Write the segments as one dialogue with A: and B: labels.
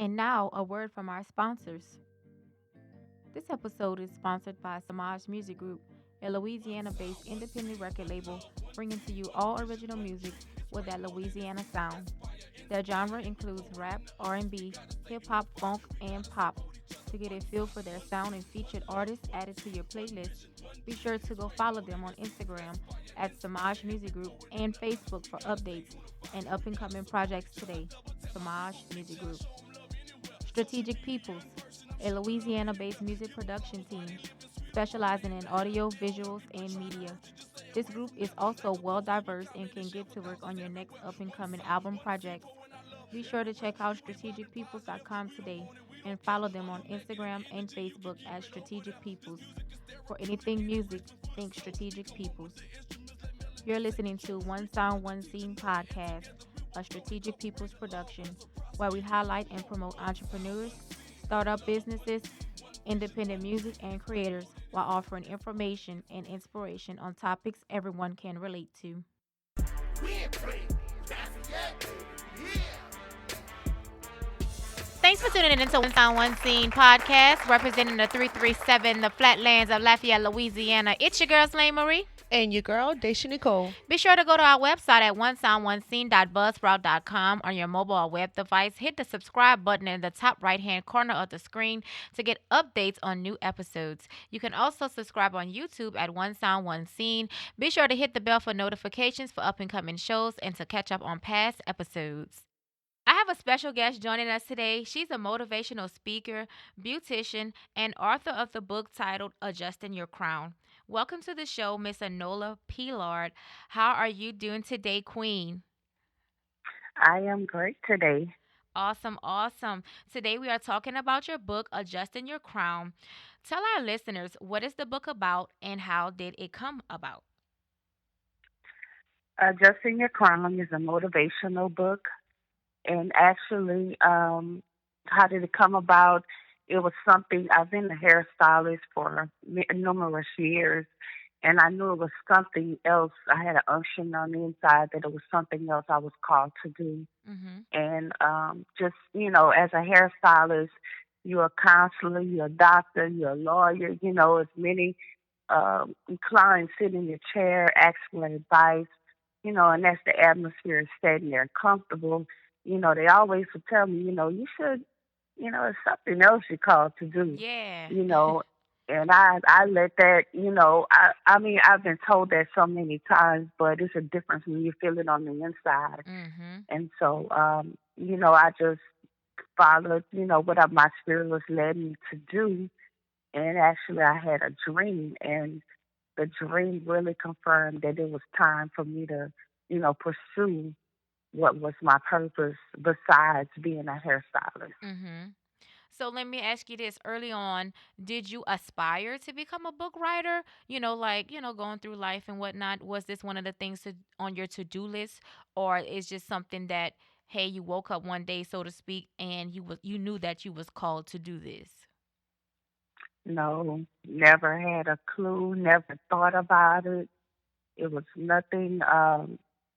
A: And now, a word from our sponsors. This episode is sponsored by Samaj Music Group, a Louisiana based independent record label bringing to you all original music with that Louisiana sound. Their genre includes rap, R&B, hip hop, funk, and pop. To get a feel for their sound and featured artists added to your playlist, be sure to go follow them on Instagram at Samaj Music Group and Facebook for updates and up and coming projects today. Samaj Music Group. Strategic Peoples, a Louisiana based music production team specializing in audio, visuals, and media. This group is also well diverse and can get to work on your next up and coming album projects. Be sure to check out strategicpeoples.com today and follow them on Instagram and Facebook at Strategic Peoples. For anything music, think Strategic Peoples. You're listening to One Sound, One Scene podcast, a Strategic People's production, where we highlight and promote entrepreneurs, startup businesses, independent music, and creators while offering information and inspiration on topics everyone can relate to. Thanks for tuning in to One Sound One Scene podcast, representing the 337, the flatlands of Lafayette, Louisiana. It's your girl, Slane Marie.
B: And your girl, Daisha Nicole.
A: Be sure to go to our website at onesoundonescene.buzzsprout.com on your mobile or web device. Hit the subscribe button in the top right hand corner of the screen to get updates on new episodes. You can also subscribe on YouTube at One Sound One Scene. Be sure to hit the bell for notifications for up and coming shows and to catch up on past episodes. I have a special guest joining us today. She's a motivational speaker, beautician, and author of the book titled Adjusting Your Crown. Welcome to the show, Miss Enola Lard. How are you doing today, Queen?
C: I am great today.
A: Awesome, awesome. Today we are talking about your book, Adjusting Your Crown. Tell our listeners, what is the book about and how did it come about?
C: Adjusting Your Crown is a motivational book. And actually, how did it come about? It was something, I've been a hairstylist for numerous years. And I knew it was something else. I had an unction on the inside that it was something else I was called to do.
A: Mm-hmm.
C: And just, as a hairstylist, you're a counselor, you're a doctor, you're a lawyer, as many clients sit in your chair, ask for advice, and that's the atmosphere is setting there comfortable. They always would tell me, you should, it's something else you're called to do,
A: Yeah.
C: you know, and I let that, I mean, I've been told that so many times, but it's a difference when you feel it on the inside.
A: Mm-hmm.
C: And so, I just followed, what my spirit was led me to do. And actually, I had a dream, and the dream really confirmed that it was time for me to, pursue what was my purpose besides being a hairstylist.
A: Mm-hmm. So let me ask you this. Early on, did you aspire to become a book writer? Going through life and whatnot. Was this one of the things on your to-do list, or is just something that, hey, you woke up one day, so to speak, and you knew that you was called to do this?
C: No, never had a clue, never thought about it. It was nothing,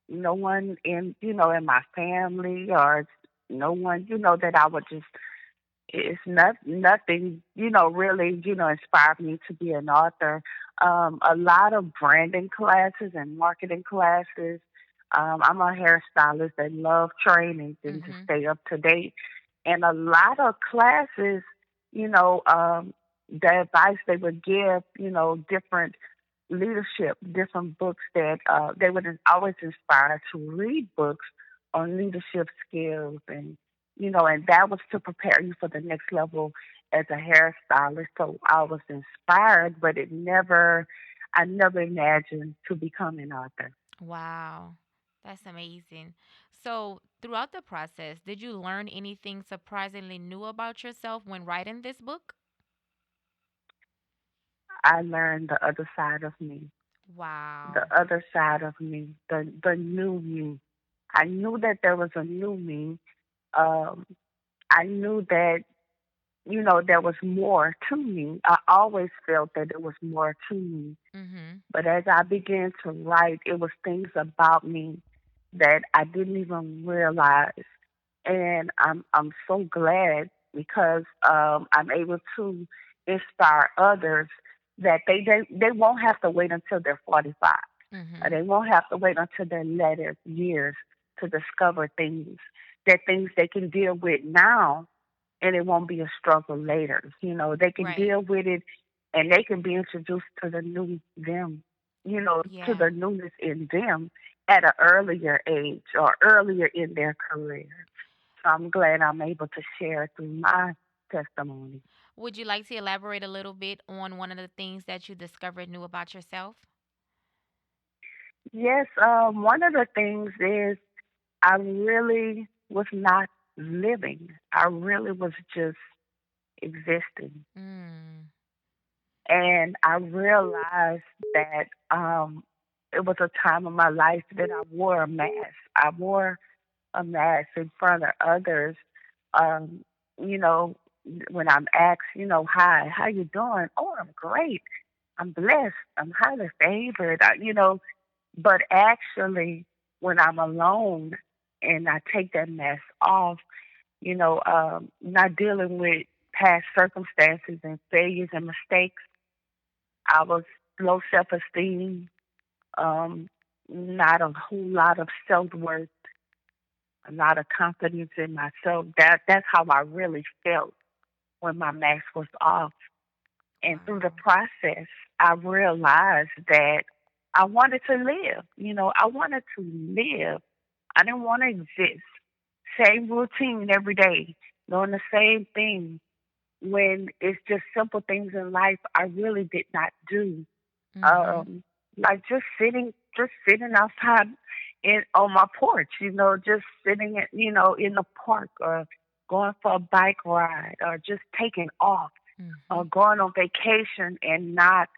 C: no one in my family or no one, that I would just, it's nothing, really, inspired me to be an author. A lot of branding classes and marketing classes. I'm a hairstylist that love training and to
A: Mm-hmm.
C: stay up to date. And a lot of classes, you know, um, the advice they would give, different leadership, different books that they would always inspire to read books on leadership skills and that was to prepare you for the next level as a hairstylist. So I was inspired, but I never imagined to become an author.
A: Wow, that's amazing. So throughout the process, did you learn anything surprisingly new about yourself when writing this book?
C: I learned the other side of me, the
A: Wow.
C: other side of me, the new me. I knew that there was a new me. Um, I knew that there was more to me. I always felt that there was more to me.
A: Mm-hmm.
C: But as I began to write, it was things about me that I didn't even realize. and I'm so glad because I'm able to inspire others that they won't have to wait until they're 45.
A: Mhm.
C: They won't have to wait until their later years to discover things that things they can deal with now, and it won't be a struggle later. They can
A: Right.
C: deal with it, and they can be introduced to the new them. To
A: Yeah.
C: the newness in them at an earlier age or earlier in their career. So I'm glad I'm able to share through my testimony.
A: Would you like to elaborate a little bit on one of the things that you discovered new about yourself?
C: Yes, one of the things is I really was not living. I really was just existing.
A: Mm.
C: And I realized that it was a time in my life that I wore a mask. I wore a mask in front of others. Um, you know, when I'm asked, hi, how you doing? Oh, I'm great. I'm blessed. I'm highly favored. But actually, when I'm alone and I take that mask off, not dealing with past circumstances and failures and mistakes, I was low self esteem, um, not a whole lot of self worth, a lot of confidence in myself. That's how I really felt when my mask was off. And through the
A: Wow.
C: process, I realized that I wanted to live. I wanted to live. I didn't want to exist. Same routine every day, doing the same thing. When it's just simple things in life I really did not do.
A: Mhm.
C: Um, like just sitting outside in on my porch, just sitting in the park or going for a bike ride or just taking off or
A: Mhm.
C: going on vacation and not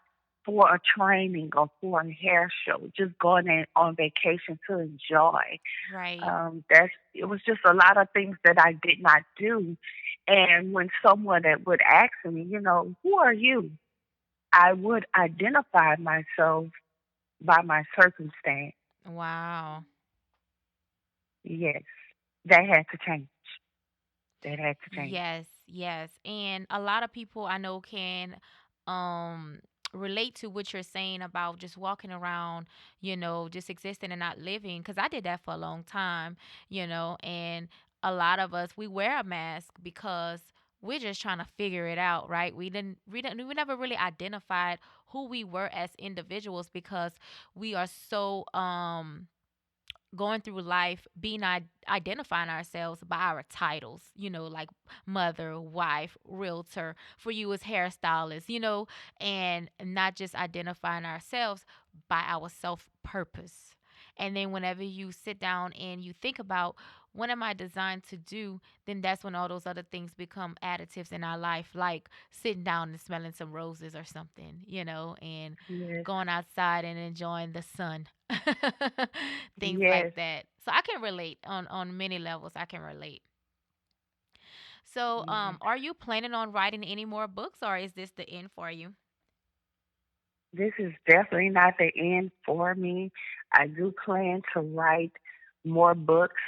C: for a training or for a hair show, just going in on vacation to enjoy.
A: Right.
C: That's it was just a lot of things that I did not do. And when someone that would ask me, who are you? I would identify myself by my circumstance.
A: Wow.
C: Yes, that had to change. That had to change.
A: Yes, yes. And a lot of people I know can um relate to what you're saying about just walking around, just existing and not living, cuz I did that for a long time, and a lot of us we wear a mask because we're just trying to figure it out, right? We never really identified who we were as individuals because we are so going through life being identifying ourselves by our titles, like mother, wife, realtor, for you as hairstylist, and not just identifying ourselves by our self purpose. And then whenever you sit down and you think about what am I designed to do, then that's when all those other things become additives in our life, like sitting down and smelling some roses or something, and
C: Yes,
A: going outside and enjoying the sun. Things like
C: yes,
A: that. So I can relate on many levels. I can relate. So,
C: yes.
A: are you planning on writing any more books, or is this the end for you?
C: This is definitely not the end for me. I do plan to write more books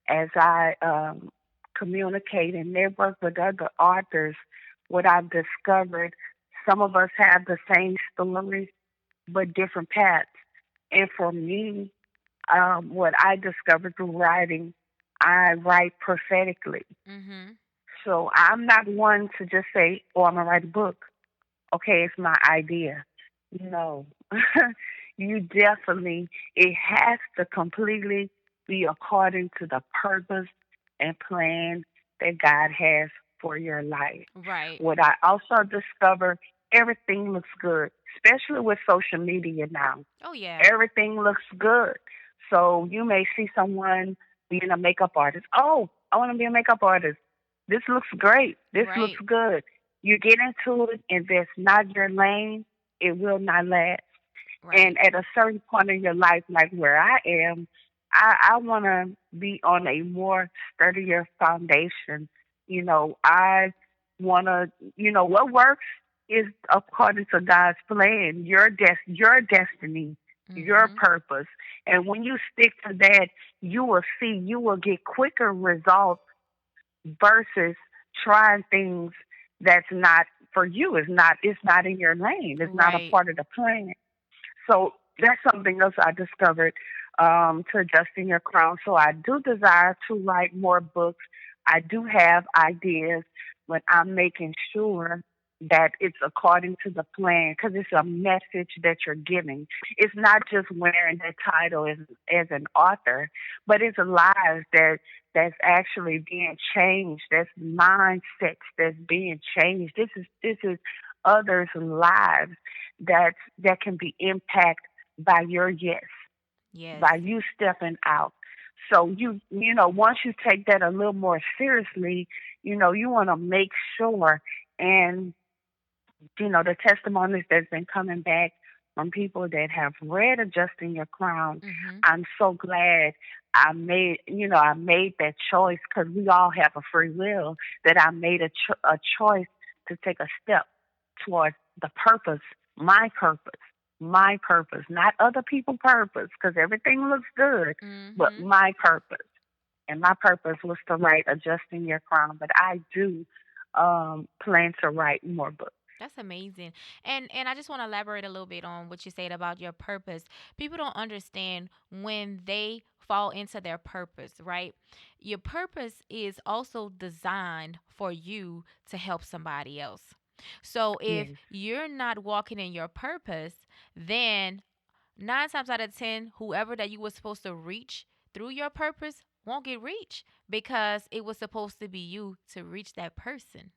C: as I communicate and network with other authors. What I've discovered, some of us have the same stories but different paths. And for me, what I discovered through writing, I write prophetically.
A: Mhm.
C: So I'm not one to just say, "Oh, I'm gonna write a book." Okay, it's my idea. No, you definitely, it has to completely be according to the purpose and plan that God has for your life.
A: Right.
C: What I also discovered, everything looks good, especially with social media now.
A: Oh yeah.
C: Everything looks good. So you may see someone being a makeup artist. Oh, I want to be a makeup artist. This looks great. This looks
A: Right.
C: good. You get into it, and if it's not your lane, it will not last.
A: Right.
C: And at a certain point in your life, like where I am, I want to be on a more sturdier foundation. I want to, what works is according to God's plan, your destiny. your
A: Mhm.
C: purpose. And when you stick to that, you will see, you will get quicker results versus trying things that's not for you. It's not in your lane. It's not a
A: Right.
C: part of the plan. So that's something else I discovered to adjusting your crown. So I do desire to write more books. I do have ideas, but I'm making sure that it's according to the plan because it's a message that you're giving. It's not just wearing the title as an author, but it's lives that's actually being changed. That's mindsets that's being changed. This is others' lives that can be impacted by your yes,
A: Yes.
C: by you stepping out. So once you take that a little more seriously, you want to make sure, and the testimonies that's been coming back from people that have read Adjusting Your Crown.
A: Mhm.
C: I'm so glad I made that choice because we all have a free will, that I made a choice to take a step towards the purpose, my purpose, my purpose, not other people's purpose, because everything looks good, but
A: Mhm.
C: my purpose. And my purpose was to write Adjusting Your Crown, but I do plan to write more books.
A: That's amazing. And I just want to elaborate a little bit on what you said about your purpose. People don't understand when they fall into their purpose, right? Your purpose is also designed for you to help somebody else. So if
C: Yes,
A: you're not walking in your purpose, then 9 times out of 10, whoever that you were supposed to reach through your purpose won't get reached because it was supposed to be you to reach that person.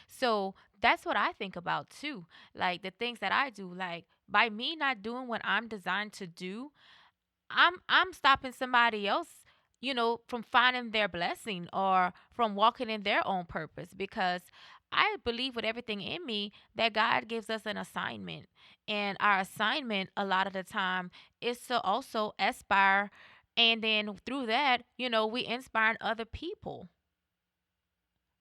A: So that's what I think about too. Like the things that I do, like by me not doing what I'm designed to do, I'm stopping somebody else, from finding their blessing or from walking in their own purpose because I believe with everything in me that God gives us an assignment. And our assignment a lot of the time is to also aspire, and then through that, we inspire other people,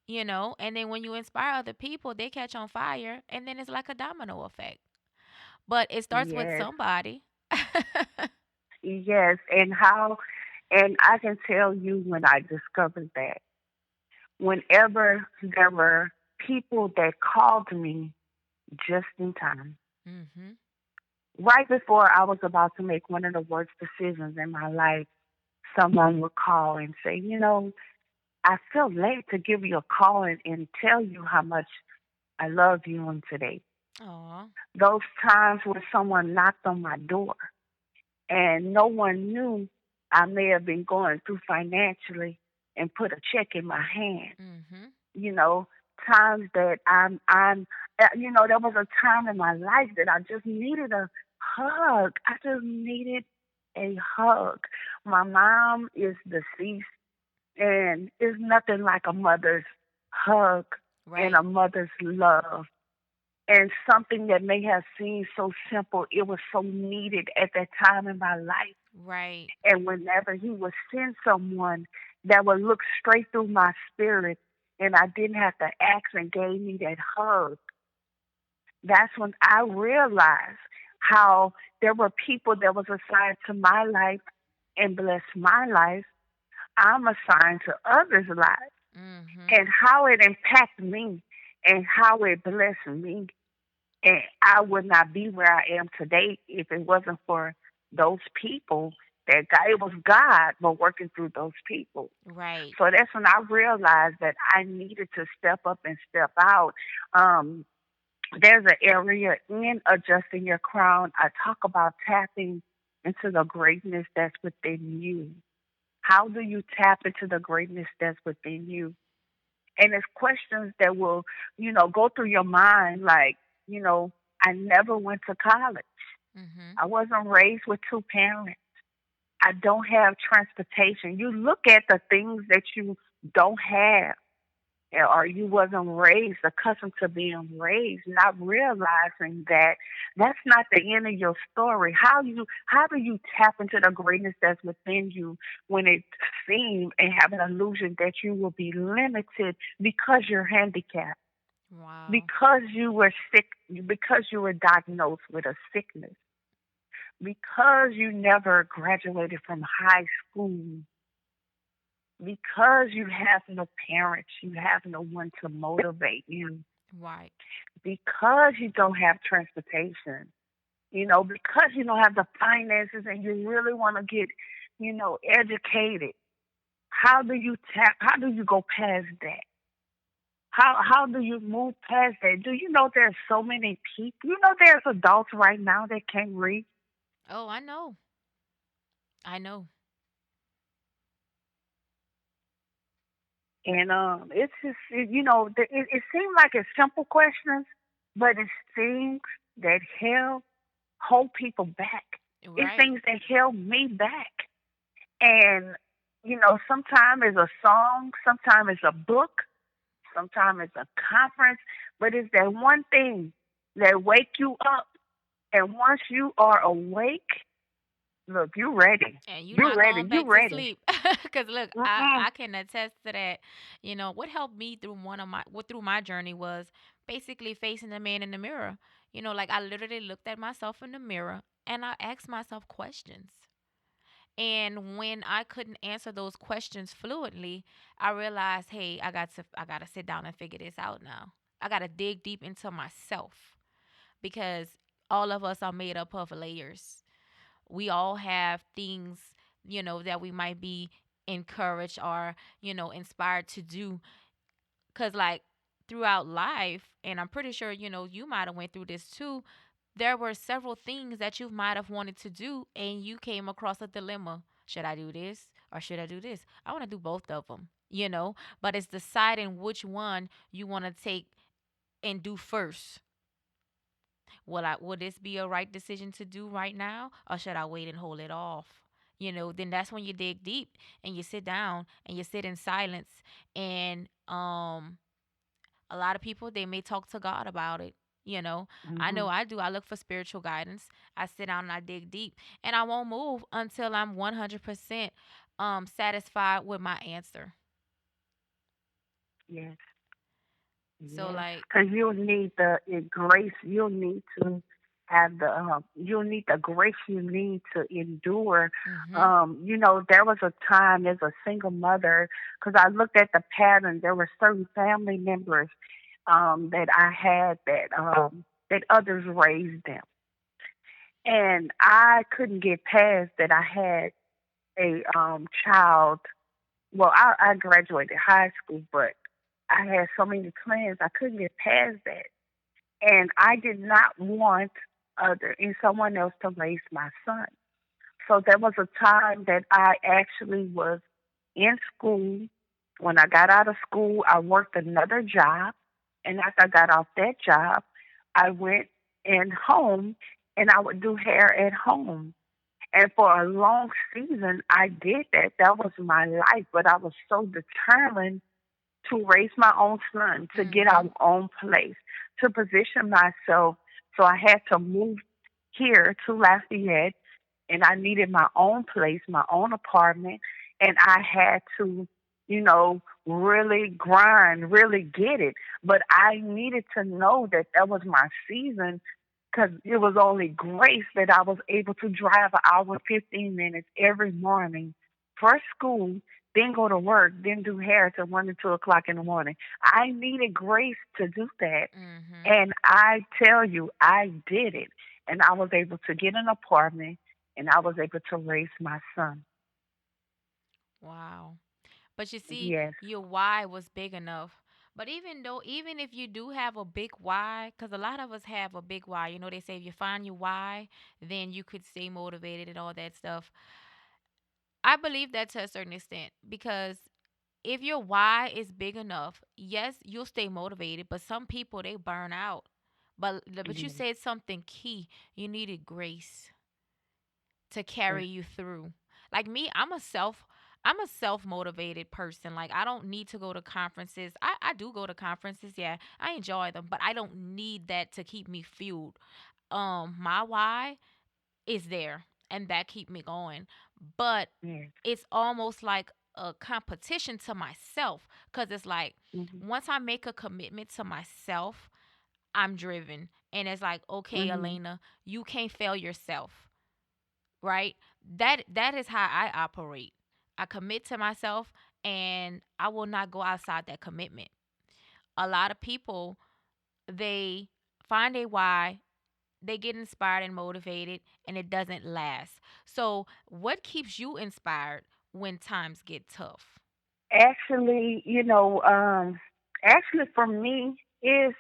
A: and then when you inspire other people, they catch on fire, and then it's like a domino effect. But it starts with
C: yes,
A: somebody.
C: yes. And I can tell you when I discovered that, whenever there were people that called me just in time,
A: Mhm.
C: right before I was about to make one of the worst decisions in my life, someone would call and say, I feel late to give you a call and tell you how much I love you on today.
A: Aw.
C: Those times when someone knocked on my door and no one knew I may have been going through financially and put a check in my hand.
A: Mhm.
C: You know, times that there was a time in my life that I just needed a hug. I just needed a hug. My mom is deceased, and it's nothing like a mother's hug and
A: Right.
C: a mother's love. And something that may have seemed so simple, it was so needed at that time in my life.
A: Right.
C: And whenever he would send someone that would look straight through my spirit and I didn't have to ask and gave me that hug, that's when I realized how there were people that was assigned to my life and blessed my life. I'm assigned to others' lives,
A: Mhm.
C: and how it impacted me and how it blessed me. And I would not be where I am today if it wasn't for those people. That God, it was God, but working through those people.
A: Right.
C: So that's when I realized that I needed to step up and step out. Um, there's an area in adjusting your crown. I talk about tapping into the greatness that's within you. How do you tap into the greatness that's within you? And it's questions that will, go through your mind like, I never went to college.
A: Mhm.
C: I wasn't raised with two parents. I don't have transportation. You look at the things that you don't have, or you wasn't raised accustomed to being raised, not realizing that that's not the end of your story. How do you tap into the greatness that's within you when it seems and have an illusion that you will be limited because you're handicapped,
A: Wow.
C: because you were sick, because you were diagnosed with a sickness? because you never graduated from high school, because you have no parents, you have no one to motivate you,
A: Right.
C: because you don't have transportation, because you don't have the finances and you really want to get, educated. How do you go past that? How do you move past that? Do you know there's so many people? You know there's adults right now that can't read.
A: Oh, I know. I know.
C: And it's just it seems like it's simple questions, but it's things that help hold people back. It's
A: Right.
C: things that held me back. And sometimes it's a song, sometimes it's a book, sometimes it's a conference, but it's that one thing that wake you up. And once you are awake, look, you ready.
A: And you
C: You
A: not
C: ready.
A: going
C: You
A: back to
C: ready.
A: sleep. Cause look,
C: Mm-mm.
A: I can attest to that. You know what helped me through what through my journey was basically facing the man in the mirror. You know, like I literally looked at myself in the mirror and I asked myself questions. And when I couldn't answer those questions fluently, I realized, hey, I got to sit down and figure this out now. I got to dig deep into myself because all of us are made up of layers. We all have things, that we might be encouraged or, inspired to do. Cause like throughout life, and I'm pretty sure, you might have went through this too. There were several things that you might have wanted to do and you came across a dilemma. Should I do this or should I do this? I want to do both of them, but it's deciding which one you want to take and do first. Will this be a right decision to do right now or should I wait and hold it off? Then that's when you dig deep and you sit down and you sit in silence and a lot of people they may talk to God about it. I know
C: Hmm.
A: I do. I look for spiritual guidance. I sit down and I dig deep and I won't move until I'm 100% satisfied with my answer.
C: Yes.
A: So
C: Yes.
A: like,
C: Because you'll need the grace. You'll need the grace you need to endure.
A: mhm.
C: There was a time as a single mother, because I looked at the pattern. There were certain family members that I had that others raised them, and I couldn't get past that. I had a child. Well, I graduated high school, but I had so many plans I couldn't get past that, and I did not want other in someone else to raise my son. So there was a time that I actually was in school. When I got out of school, I worked another job, and after I got off that job, I went in home and I would do hair at home. And for a long season, I did that. That was my life. But I was so determined to raise my own son, to get our
A: Mhm.
C: own place, to position myself. So I had to move here to Lafayette, and I needed my own place, my own apartment, and I had to, really grind, really get it. But I needed to know that that was my season because it was only grace that I was able to drive an hour, 15 minutes every morning for school, then go to work, then do hair till 1 to 2 o'clock in the morning. I needed grace to do that.
A: Mhm.
C: And I tell you, I did it. And I was able to get an apartment and I was able to raise my son.
A: Wow. But you see,
C: Yes.
A: your why was big enough. But even if you do have a big why, because a lot of us have a big why, they say if you find your why, then you could stay motivated and all that stuff. I believe that to a certain extent because if your why is big enough, yes, you'll stay motivated. But some people they burn out. But you
C: Yes.
A: said something key. You needed grace to carry
C: Yes.
A: you through. Like me, I'm a self motivated person. Like I don't need to go to conferences. I do go to conferences, yeah. I enjoy them, but I don't need that to keep me fueled. My why is there and that keep me going. But
C: Yes.
A: it's almost like a competition to myself cuz it's like
C: Mhm.
A: once I make a commitment to myself, I'm driven. And it's like, okay,
C: Mhm.
A: Elena, you can't fail yourself. right? That is how I operate. I commit to myself and I will not go outside that commitment. A lot of people, they find a why, they get inspired and motivated, and it doesn't last. So, what keeps you inspired when times get tough?
C: Actually, actually for me is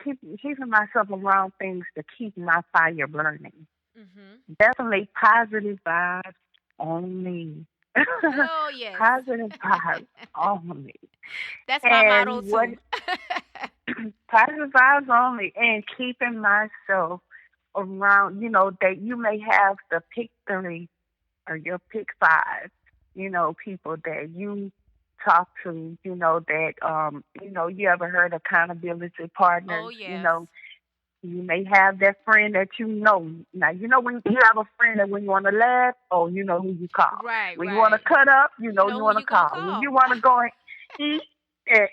C: keeping myself around things to keep my fire burning.
A: Mhm.
C: Definitely positive vibes only.
A: Oh, yes.
C: Positive vibes only.
A: That's my motto
C: And what
A: too.
C: positive vibes only and keeping myself around, that you may have the pick three or your pick five, people that you talk to, that you ever heard accountability
A: Oh,
C: partners,
A: yes.
C: you may have that friend that you know. Now, when you have a friend that when you want to laugh, oh, you know who you call.
A: Right,
C: When you want to
A: right.
C: cut up,
A: You
C: you
A: know who
C: want to
A: you gonna
C: call. When
A: call.
C: you want to go and eat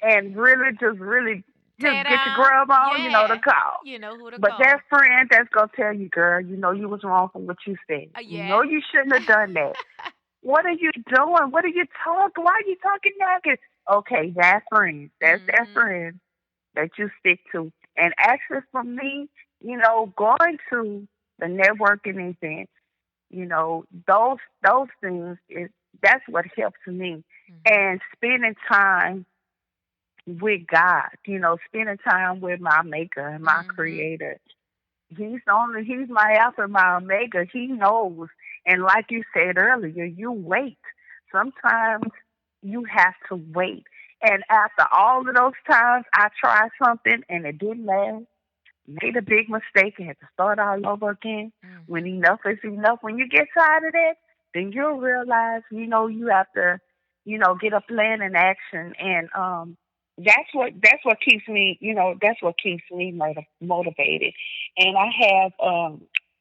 C: and really
A: Tear
C: just get your
A: down.
C: grub on, to
A: Yeah.
C: call.
A: You know who to
C: But that
A: call.
C: friend that's going to tell you, girl, you was wrong for what you said.
A: Yeah.
C: You shouldn't have done that. What are you doing? What are you talking? Why are you talking negative? Okay, that friend. That's that
A: Mhm.
C: friend that you stick to. And actually, for me, going to the networking event, those things is that's what helps me.
A: Mhm.
C: And spending time with God, spending time with my Maker and my
A: Mhm.
C: Creator. He's my Alpha and my Omega. He knows. And like you said earlier, you wait. Sometimes you have to wait. And after all of those times I tried something and it didn't last, made a big mistake and had to start all over again. When
A: Mhm.
C: enough is enough, when you get tired of that, then you'll realize, you have to, get a plan in action. And that's what keeps me, that's what keeps me motivated. And I have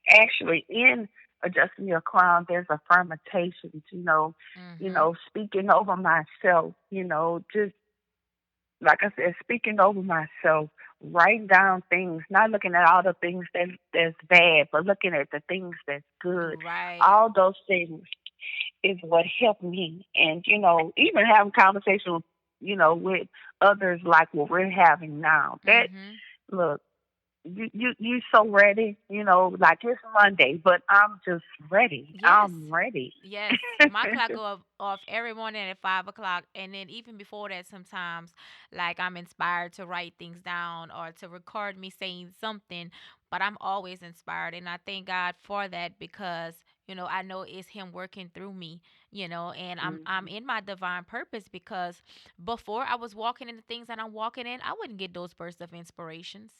C: actually in adjusting your crown, there's affirmations,
A: Mhm.
C: speaking over myself, just like I said, speaking over myself, writing down things, not looking at all the things that's bad, but looking at the things that's good.
A: Right.
C: All those things is what helped me. And, even having conversations, with others like what we're having now. That
A: Mhm.
C: look, you so ready, like it's Monday, but I'm just ready.
A: Yes.
C: I'm ready.
A: Yes, my clock go off every morning at 5 o'clock, and then even before that, sometimes like I'm inspired to write things down or to record me saying something. But I'm always inspired, and I thank God for that because I know it's Him working through me. And I'm
C: Hmm.
A: in my divine purpose because before I was walking in the things that I'm walking in, I wouldn't get those bursts of inspirations.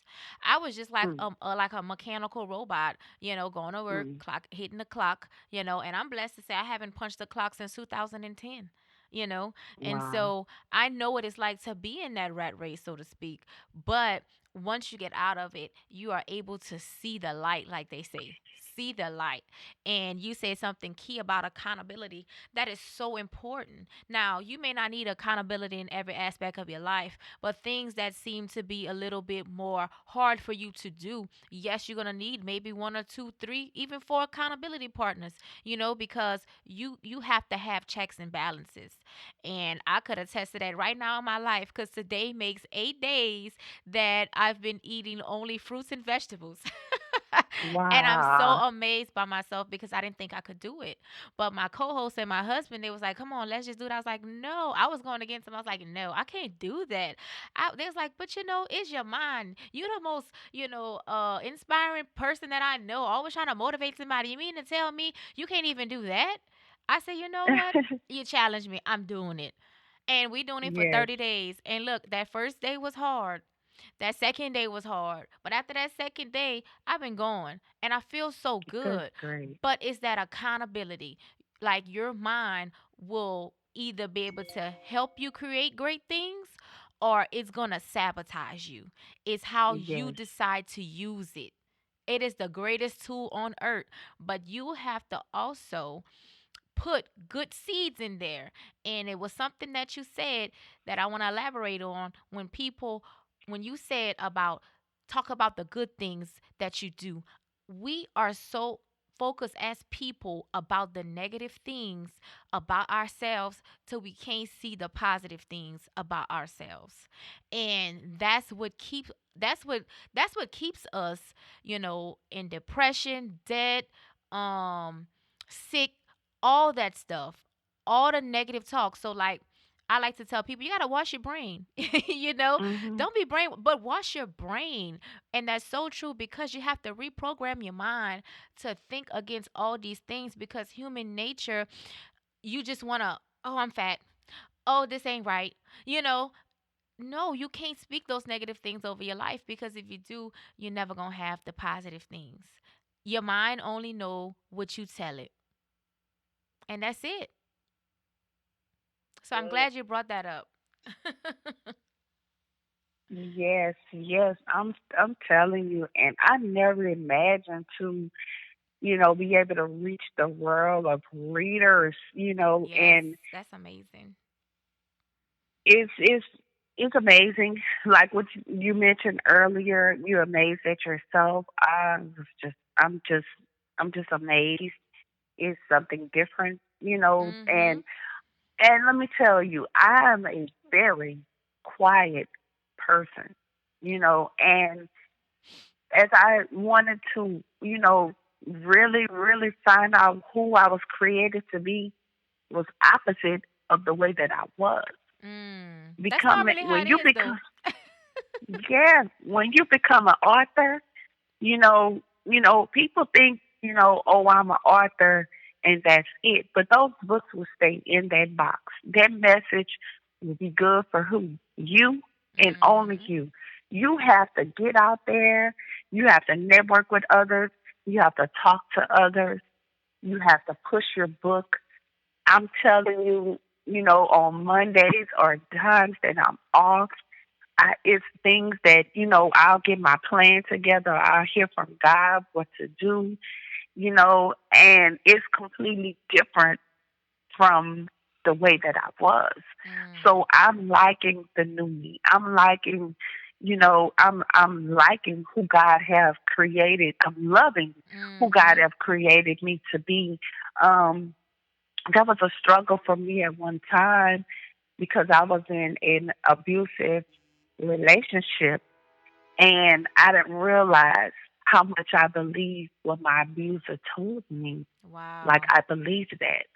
A: I was just like a mechanical robot, going to work,
C: Mm-hmm.
A: clock hitting the clock, and I'm blessed to say I haven't punched the clock since 2010, and
C: Wow.
A: so I know what it's like to be in that rat race, so to speak. But once you get out of it, you are able to see the light, like they say. See the light. And you say something key about accountability that is so important. Now, you may not need accountability in every aspect of your life, but things that seem to be a little bit more hard for you to do, yes, you're gonna need maybe one or two, three, even four accountability partners. Because you have to have checks and balances. And I could attest to that right now in my life because today makes 8 days that I've been eating only fruits and vegetables. And I'm so
C: Wow.
A: amazed by myself because I didn't think I could do it. But my co-host and my husband, they was like, "Come on, let's just do it." I was like, "No." I was going against them. I was like, "No, I can't do that." They was like, "But it's your mind. You're the most, inspiring person that I know. Always trying to motivate somebody. You mean to tell me you can't even do that?" I said, "You know what? You challenge me. I'm doing it." And we doing it for
C: Yes,
A: 30 days. And look, that first day was hard. That second day was hard. But after that second day, I've been going and I feel so
C: that's
A: good.
C: great.
A: But it's that accountability. Like your mind will either be able to help you create great things or it's going to sabotage you. It's how you
C: Yes.
A: decide to use it. It is the greatest tool on earth, but you have to also put good seeds in there. And it was something that you said that I want to elaborate on when you said about talk about the good things that you do. We are so focus as people about the negative things about ourselves till we can't see the positive things about ourselves. And that's what that's what keeps us, in depression, debt, um sick, all that stuff, all the negative talk. So like I like to tell people, you gotta wash your brain.
C: Mhm.
A: Don't be brain, but wash your brain. And that's so true because you have to reprogram your mind to think against all these things because human nature, you just wanna, oh, I'm fat. Oh, this ain't right. You know, no, you can't speak those negative things over your life because if you do, you're never gonna have the positive things. Your mind only know what you tell it, and that's it. So I'm glad you brought that up.
C: Yes, yes, I'm telling you, and I never imagined to, be able to reach the world of readers,
A: Yes,
C: and
A: that's amazing.
C: it's it's amazing. Like what you mentioned earlier, you're amazed at yourself. I'm just I'm just amazed. It's something different,
A: Mhm.
C: and let me tell you, I am a very quiet person, and as I wanted to, really, really find out who I was created to be was opposite of the way that I was.
A: That's not
C: Becoming
A: really how
C: when
A: it
C: you
A: is though.
C: become yeah, when you become an author, people think, oh, I'm an author and that's it. But those books will stay in that box. That message will be good for who? You and only
A: Mhm.
C: you. You have to get out there. You have to network with others. You have to talk to others. You have to push your book. I'm telling you, on Mondays or times that I'm off, it's things that, I'll get my plan together. I'll hear from God what to do, and it's completely different from the way that I was.
A: Mm.
C: So I'm liking the new me. I'm liking, I'm liking who God has created. I'm loving who God
A: Mhm.
C: has created me to be. Um, that was a struggle for me at one time because I was in an abusive relationship and I didn't realize how much I believed what my abuser told me. Like
A: Wow.
C: I believed that.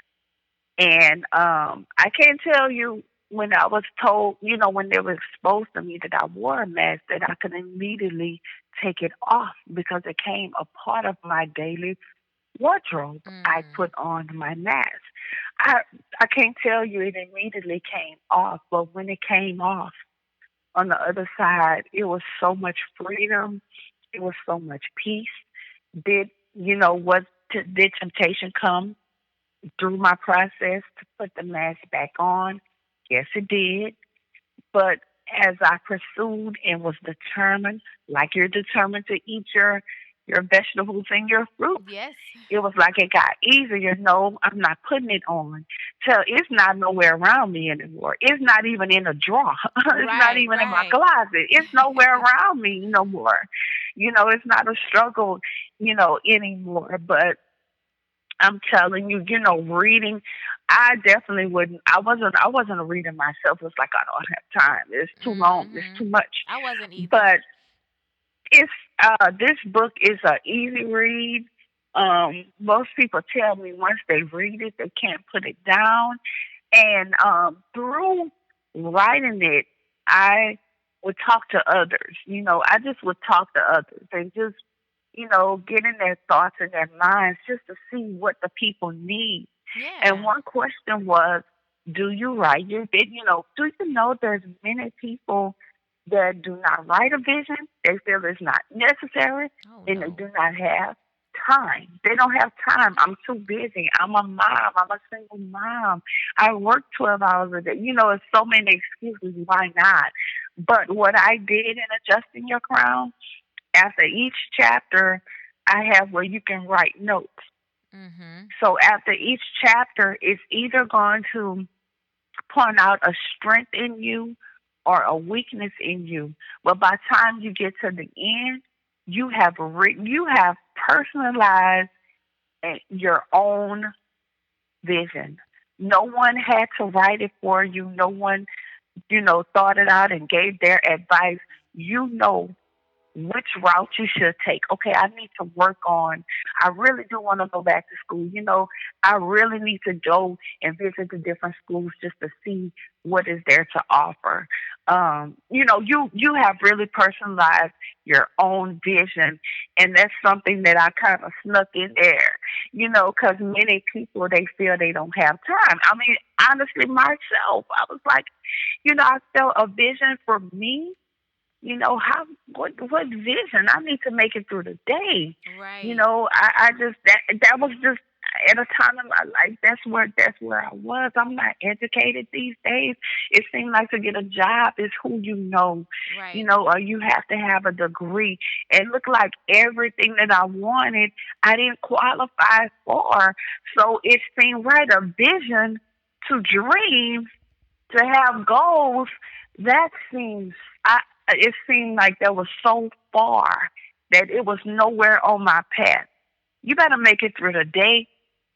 C: And I can't tell you when I was told, when they were exposed to me that I wore a mask, that I could immediately take it off because it became a part of my daily wardrobe. I
A: Mm.
C: put on my mask. I I can't tell you it immediately came off, but when it came off, on the other side, it was so much freedom. It was so much peace. Did did temptation come through my process to put the mask back on? Yes, it did. But as I pursued and was determined, like you're determined to eat your vegetables and your fruits,
A: Yes.
C: it was like it got easier. No, I'm not putting it on. So it's not nowhere around me anymore. It's not even in a drawer. It's not
A: Right,
C: even in my
A: right.
C: closet. It's nowhere around me no more. It's not a struggle, anymore. But I'm telling you, reading, I definitely wouldn't. I wasn't a reader myself. It's like I don't have time. It's too long. It's too
A: Mhm.
C: much.
A: I wasn't either.
C: But it's this book is a easy read. Most people tell me once they read it, they can't put it down. And through writing it, I would talk to others. I just would talk to others and just, get in their thoughts and their minds just to see what the people need. And
A: Yeah.
C: one question was, do you write your vision? Do you know there's many people that do not write a vision? They feel it's not necessary
A: Oh
C: and they
A: no.
C: do not have time. They don't have time. I'm too busy. I'm a mom. I'm a single mom. I work 12 hours a day. It's so many excuses why not. But what I did in Adjusting Your Crown, after each chapter, I have where you can write notes.
A: Mhm.
C: So after each chapter, it's either going to point out a strength in you or a weakness in you. But by the time you get to the end, you have personalized your own vision. No one had to write it for you. No one, thought it out and gave their advice. You know which route you should take. Okay, I need to work on. I really do want to go back to school. I really need to go and visit the different schools just to see what is there to offer. You have really personalized your own vision, and that's something that I kind of snuck in there. Because many people they feel they don't have time. I mean, honestly, myself, I was like, I felt a vision for me. What vision? I need to make it through the day.
A: Right.
C: I just that was just at a time in my life. That's where I was. I'm not educated these days. It seems like to get a job is who you know,
A: Right.
C: or you have to have a degree. It looked like everything that I wanted, I didn't qualify for. So it seemed right a vision to dream, to have goals. That seems I it seemed like that was so far that it was nowhere on my path. You better make it through the day.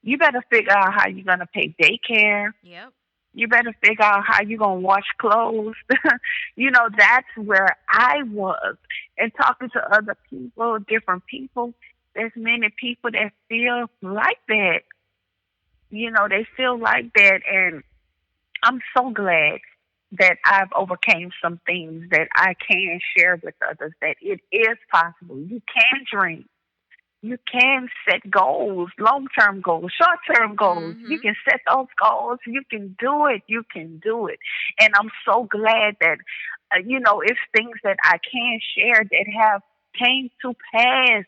C: You better figure out how you're gonna pay daycare.
A: Yep.
C: You better figure out how you're gonna wash clothes. That's where I was. And talking to other people, different people, there's many people that feel like that. They feel like that, and I'm so glad that I've overcame some things that I can share with others that it is possible. You can dream. You can set goals, long-term goals, short-term goals. You
A: Mhm.
C: can set those goals. You can do it. You can do it. And I'm so glad that, it's things that I can share that have came to pass.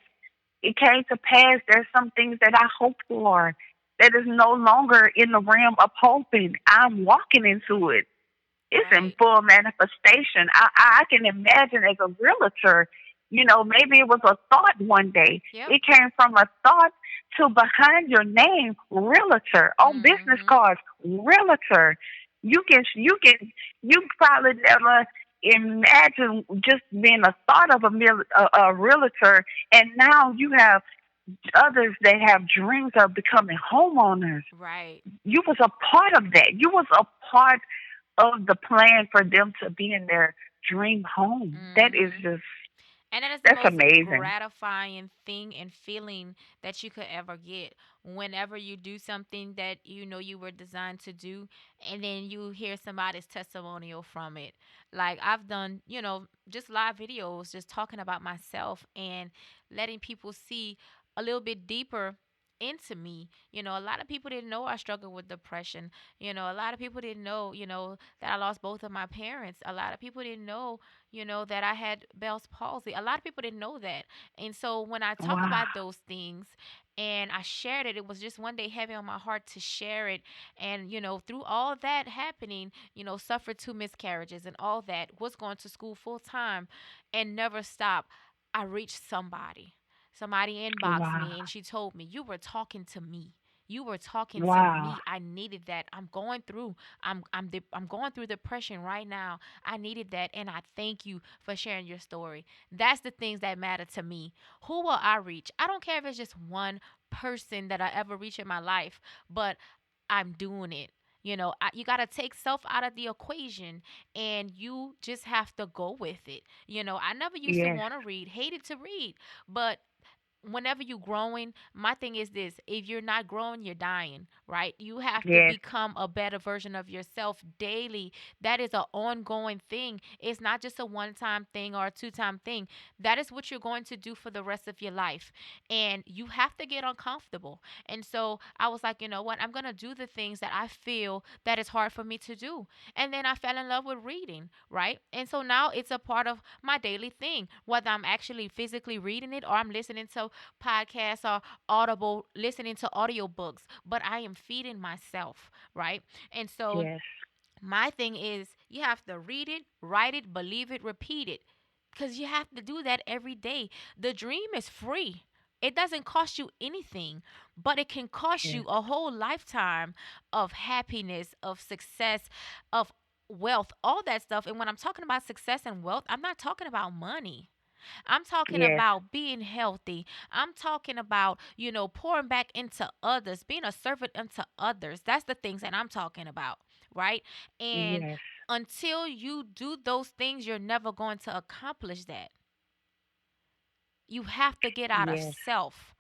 C: It came to pass. There's some things that I hope for that is no longer in the realm of hoping. I'm walking into it. It's in
A: Right.
C: full manifestation. I can imagine as a realtor, maybe it was a thought one day.
A: Yep.
C: It came from a thought to behind your name, realtor, on business
A: Mhm.
C: cards, realtor. You probably never imagine just being a thought of a realtor, and now you have others that have dreams of becoming homeowners.
A: Right.
C: You was a part of that. You was a part of the plan for them to be in their dream home. That is
A: Mhm.
C: just
A: And that is the
C: that's
A: most
C: amazing.
A: gratifying thing and feeling that you could ever get whenever you do something that you know you were designed to do, and then you hear somebody's testimonial from it. Like I've done, just live videos just talking about myself and letting people see a little bit deeper into me. A lot of people didn't know I struggled with depression. A lot of people didn't know, that I lost both of my parents. A lot of people didn't know, that I had Bell's palsy. A lot of people didn't know that. And so when I talk
C: Wow.
A: about those things and I shared it, it was just one day heavy on my heart to share it. And, through all that happening, suffered two miscarriages and all that, was going to school full time and never stopped. I reached somebody. Somebody inboxed
C: Wow.
A: me and she told me, "You were talking to me. You were talking to
C: Wow.
A: me. I needed that. I'm going through depression right now. I needed that, and I thank you for sharing your story." That's the things that matter to me. Who will I reach? I don't care if it's just one person that I ever reach in my life, but I'm doing it. You got to take self out of the equation and you just have to go with it. I never used to
C: Yes.
A: want to read, hated to read, but whenever you're growing, my thing is this: if you're not growing, you're dying, right? You have to
C: Yes.
A: become a better version of yourself daily. That is an ongoing thing. It's not just a one time thing or a two-time thing. That is what you're going to do for the rest of your life. And you have to get uncomfortable. And so I was like, you know what? I'm going to do the things that I feel that is hard for me to do. And then I fell in love with reading, right? And so now it's a part of my daily thing, whether I'm actually physically reading it or I'm listening to podcasts or audible, listening to audiobooks, but I am feeding myself, right? And so
C: Yes.
A: my thing is you have to read it, write it, believe it, repeat it, because you have to do that every day. The dream is free. It doesn't cost you anything, but it can cost you
C: Yes.
A: a whole lifetime of happiness, of success, of wealth, all that stuff. And when I'm talking about success and wealth, I'm not talking about money. I'm talking
C: Yes.
A: about being healthy. I'm talking about, pouring back into others, being a servant unto others. That's the things that I'm talking about, right? And
C: Yes.
A: until you do those things, you're never going to accomplish that. You have to get out of
C: Yes.
A: self.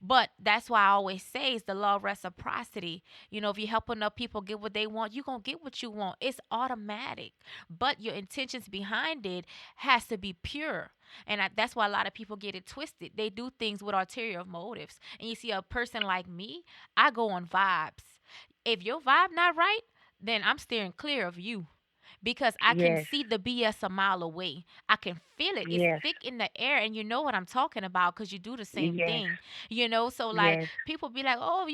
A: But that's why I always say it's the law of reciprocity. If you help enough people get what they want, you're going to get what you want. It's automatic. But your intentions behind it has to be pure. And that's why a lot of people get it twisted. They do things with ulterior motives. And you see a person like me, I go on vibes. If your vibe not right, then I'm steering clear of you because I can
C: Yes.
A: see the BS a mile away. I can feel it. It's
C: Yes.
A: thick in the air, and you know what I'm talking about because you do the same
C: Yes.
A: thing. So like
C: Yes.
A: people be like, oh,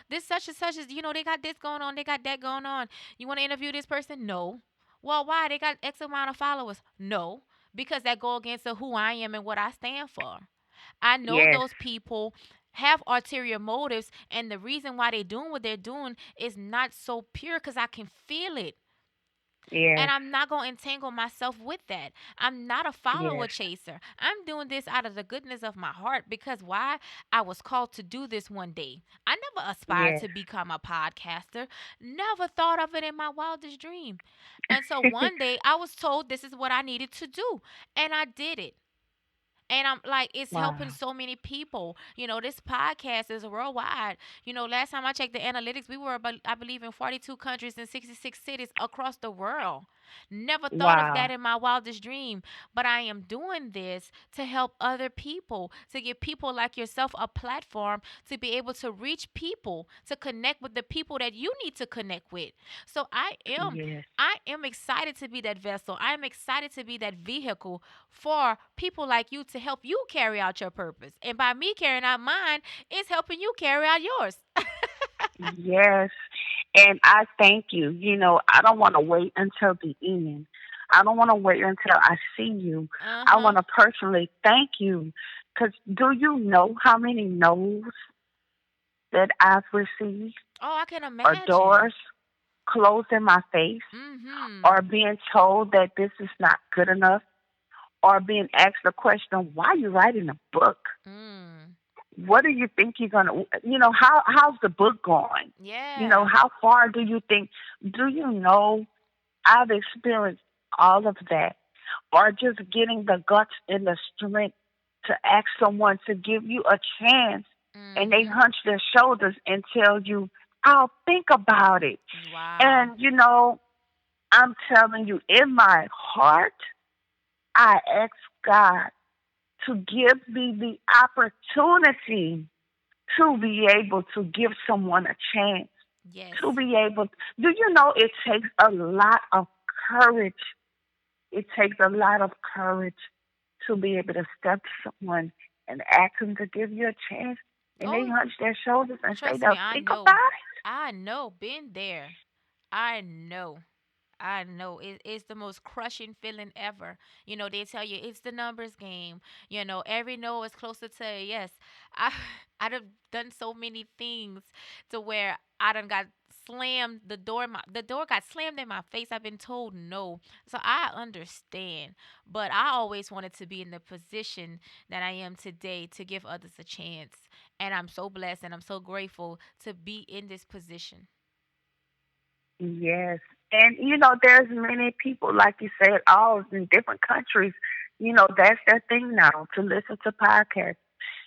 A: this such and such is, they got this going on, they got that going on. You want to interview this person? No. Well, why? They got X amount of followers? No, because that go against the who I am and what I stand for. I know
C: Yes.
A: those people have ulterior motives, and the reason why they doing what they're doing is not so pure because I can feel it. And
C: Yes.
A: I'm not going to entangle myself with that. I'm not a follower
C: Yes.
A: chaser. I'm doing this out of the goodness of my heart because why? I was called to do this one day. I never aspired
C: Yes.
A: to become a podcaster, never thought of it in my wildest dream. And so one day I was told this is what I needed to do, and I did it. And I'm like, it's helping
C: Wow.
A: so many people. This podcast is worldwide. Last time I checked the analytics, we were, about, I believe, in 42 countries and 66 cities across the world. Never thought of
C: Wow.
A: that in my wildest dream. But I am doing this to help other people, to give people like yourself a platform to be able to reach people, to connect with the people that you need to connect with. So
C: Yes.
A: I am excited to be that vessel. I am excited to be that vehicle for people like you to help you carry out your purpose. And by me carrying out mine, it's helping you carry out yours.
C: Yes. And I thank you. I don't want to wait until the end. I don't want to wait until I see you.
A: Uh
C: I
A: huh.
C: want to personally thank you. Because do you know how many no's that I've received?
A: Oh, I can
C: Or
A: imagine.
C: doors closed in my face?
A: Mm hmm.
C: Or being told that this is not good enough? Or being asked the question, why are you writing a book?
A: Mm.
C: What do you think you're gonna how's the book going?
A: Yeah.
C: How far do you think? Do you know I've experienced all of that, or just getting the guts and the strength to ask someone to give you a chance,
A: Mm
C: and they
A: hmm.
C: hunch their shoulders and tell you, I'll think about it.
A: Wow.
C: And I'm telling you, in my heart, I ask God to give me the opportunity to be able to give someone a chance,
A: Yes.
C: to be able, do you know it takes a lot of courage? It takes a lot of courage to be able to step to someone and ask them to give you a chance, and they
A: Oh,
C: hunch their shoulders and say
A: trust me,
C: they'll
A: I
C: think
A: know.
C: about
A: I know. Been there. I know. I know it's the most crushing feeling ever. They tell you it's the numbers game. Every no is closer to a yes. I I'd have done so many things to where I done got slammed the door got slammed in my face. I've been told no. So I understand. But I always wanted to be in the position that I am today to give others a chance. And I'm so blessed and I'm so grateful to be in this position.
C: it. Yes. And there's many people, like you said, all in different countries. That's their thing now, to listen to podcasts.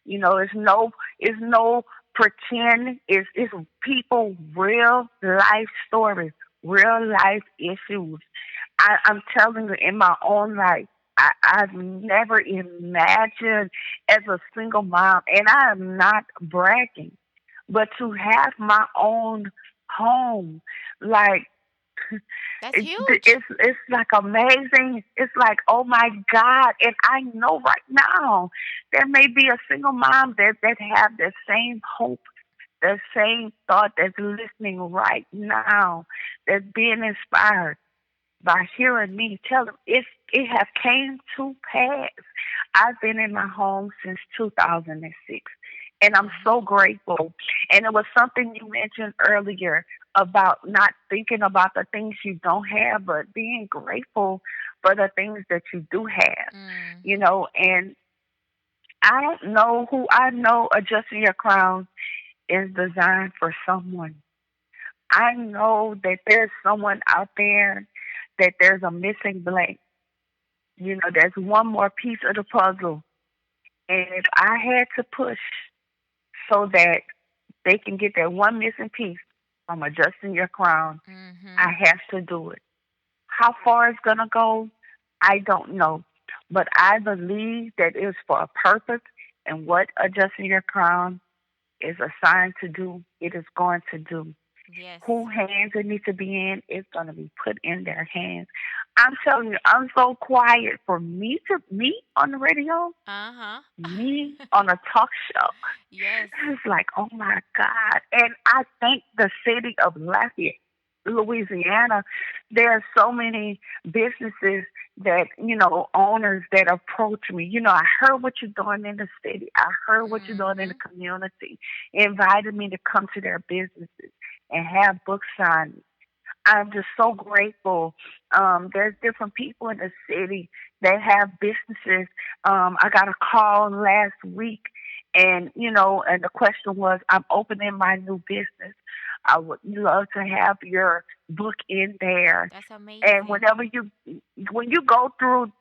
C: It's no pretend. It's people real life stories, real life issues. I'm telling you, in my own life, I've never imagined as a single mom, and I am not bragging, but to have my own home, like
A: That's
C: it,
A: huge.
C: it's like amazing. It's like, oh my God! And I know right now there may be a single mom that have the same hope, the same thought, that's listening right now, that's being inspired by hearing me tell them it have came to pass. I've been in my home since 2006, and I'm so
A: Mhm.
C: grateful. And it was something you mentioned earlier about not thinking about the things you don't have, but being grateful for the things that you do have,
A: Mhm.
C: and I don't know who I know adjusting your crown is designed for someone. I know that there's someone out there that there's a missing blank. There's one more piece of the puzzle. And if I had to push so that they can get that one missing piece from adjusting your crown, I
A: Mhm.
C: have to do it. How far it's going to go, I don't know. But I believe that it's for a purpose, and what adjusting your crown is assigned to do, it is going to do.
A: Yes.
C: Who hands it need to be in, it's going to be put in their hands. I'm telling you, I'm so quiet for me on the radio,
A: Uh-huh.
C: me on a talk show.
A: Yes.
C: It's like, oh my God. And I thank the city of Lafayette, Louisiana. There are so many businesses that, owners that approach me. I heard what you're doing in the city. I heard what you're doing in the
A: Mhm.
C: community. Invited me to come to their businesses and have book signings. I'm just so grateful. There's different people in the city that have businesses. I got a call last week, and and the question was, I'm opening my new business. I would love to have your book in there.
A: That's
C: And
A: amazing.
C: when you go through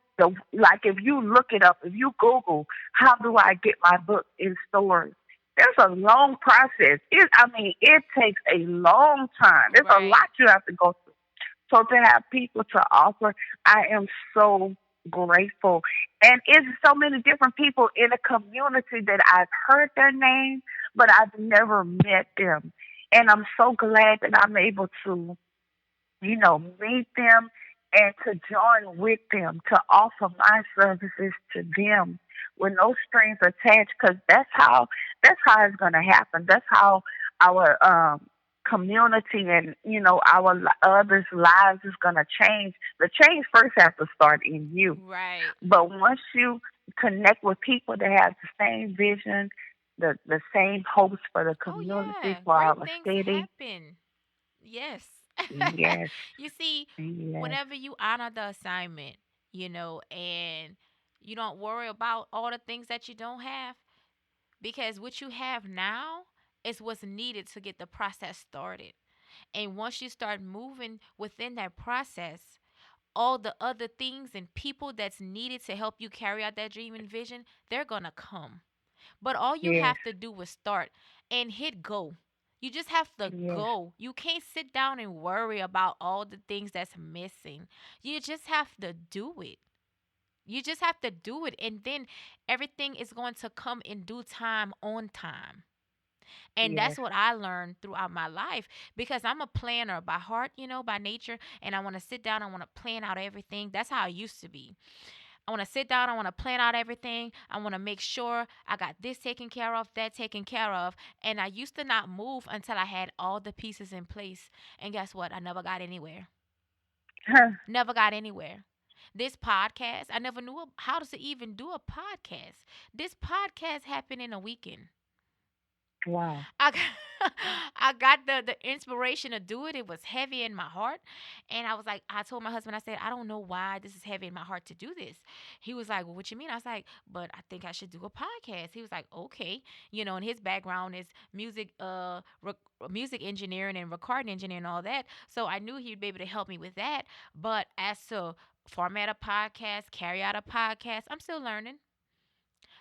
C: like if you look it up, if you Google, how do I get my book in stores? There's a long process. It takes a long time. There's a lot
A: Right.
C: you have to go through. So to have people to offer, I am so grateful. And it's so many different people in the community that I've heard their name, but I've never met them. And I'm so glad that I'm able to meet them and to join with them, to offer my services to them with no strings attached, because that's how it's going to happen. That's how our community and our others' lives is going to change. The change first has to start in you,
A: Right.
C: but once you connect with people that have the same vision, the same hopes for the
A: Oh
C: community,
A: yeah.
C: for
A: Great
C: our
A: things
C: city,
A: happen. Yes.
C: yes,
A: You see,
C: yes,
A: whenever you honor the assignment, and you don't worry about all the things that you don't have, because what you have now is what's needed to get the process started. And once you start moving within that process, all the other things and people that's needed to help you carry out that dream and vision, they're going to come. But all you
C: yes,
A: have to do is start and hit go. You just have to
C: yes.
A: go. You can't sit down and worry about all the things that's missing. You just have to do it. You just have to do it. And then everything is going to come in due time, on time. And
C: Yes.
A: that's what I learned throughout my life, because I'm a planner by heart, by nature. And I want to sit down. I want to plan out everything. That's how I used to be. I want to sit down. I want to plan out everything. I want to make sure I got this taken care of, that taken care of. And I used to not move until I had all the pieces in place. And guess what? I never got anywhere. Never got anywhere. This podcast, I never knew how to even do a podcast. This podcast happened in a weekend.
C: Wow.
A: I got, I got the inspiration to do it. It was heavy in my heart. And I was like, I told my husband, I said, I don't know why this is heavy in my heart to do this. He was like, well, what you mean? I was like, but I think I should do a podcast. He was like, okay. And his background is music engineering and recording engineering and all that. So I knew he'd be able to help me with that. But as to format a podcast, carry out a podcast, I'm still learning.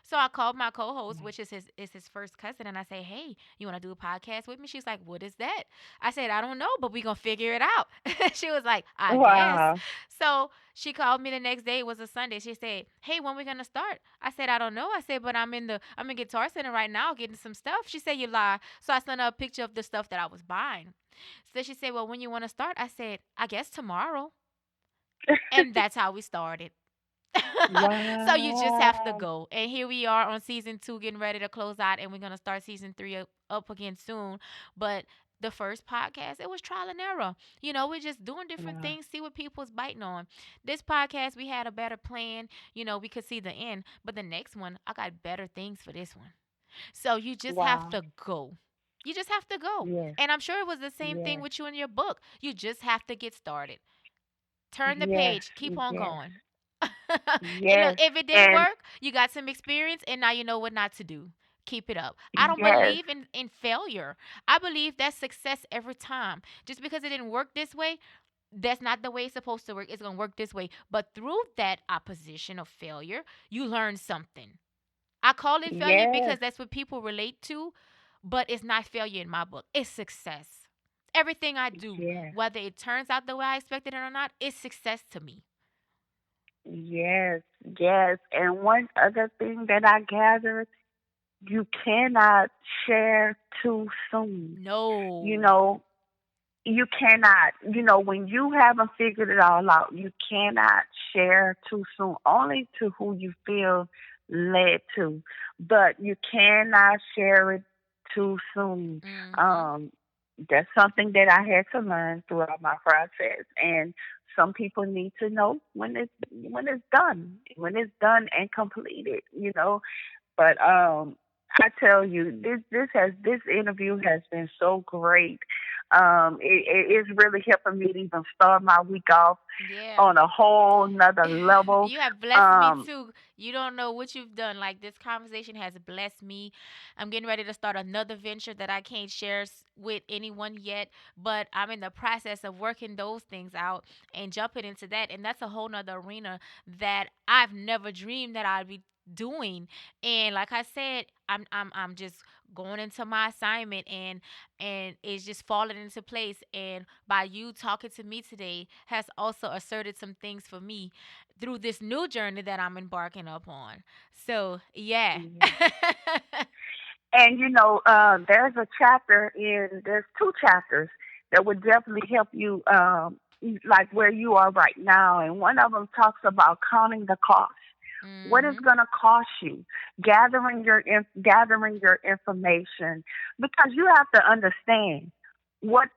A: So I called my co-host, which is his first cousin, and I say, "Hey, you want to do a podcast with me?" She's like, "What is that?" I said, "I don't know, but we gonna figure it out." She was like, "I guess."
C: Wow.
A: So she called me the next day. It was a Sunday. She said, "Hey, when we gonna start?" I said, "I don't know." I said, "But I'm in Guitar Center right now getting some stuff." She said, "You lie." So I sent her a picture of the stuff that I was buying. So she said, "Well, when you want to start?" I said, "I guess tomorrow." And that's how we started. So you just have to
C: Wow.
A: go. And here we are on season 2, getting ready to close out, and we're gonna start season 3 up again soon. But the first podcast, it was trial and error. We're just doing different
C: Wow.
A: things, see what people's biting on. This podcast, we had a better plan. We could see the end. But the next one, I got better things for this one. So you just have
C: Wow.
A: to go. You just have to go.
C: Yes.
A: And I'm sure it was the same thing
C: Yes.
A: with you in your book. You just have to get started. Turn the
C: Yes,
A: page. Keep on
C: yes,
A: going. And look,
C: yes,
A: if it didn't
C: and
A: work, you got some experience and now you know what not to do. Keep it up. I don't
C: yes,
A: believe in failure. I believe that's success every time. Just because it didn't work this way, that's not the way it's supposed to work. It's going to work this way. But through that opposition of failure, you learn something. I call it failure
C: yes,
A: because that's what people relate to, but it's not failure in my book. It's success. Everything I do,
C: yes,
A: whether it turns out the way I expected it or not, is success to me.
C: yes, yes. And one other thing that I gathered, you cannot share too soon. You
A: No.
C: know, you cannot, when you haven't figured it all out, you cannot share too soon, only to who you feel led to, but you cannot share it too soon.
A: Mhm.
C: Um, that's something that I had to learn throughout my process, and some people need to know when it's done and completed. But I tell you, this interview has been so great. It's really helping me to even start my week off
A: Yeah.
C: on a whole nother level.
A: You have blessed me
C: Um,
A: too. You don't know what you've done. Like this conversation has blessed me. I'm getting ready to start another venture that I can't share with anyone yet, but I'm in the process of working those things out and jumping into that. And that's a whole nother arena that I've never dreamed that I'd be doing. And like I said, I'm just going into my assignment and it's just falling into place. And by you talking to me today has also asserted some things for me through this new journey that I'm embarking upon. So yeah.
C: yeah. And there's two chapters that would definitely help you, like where you are right now. And one of them talks about counting the cost. What is
A: Mhm.
C: going to cost you gathering your information, because you have to understand what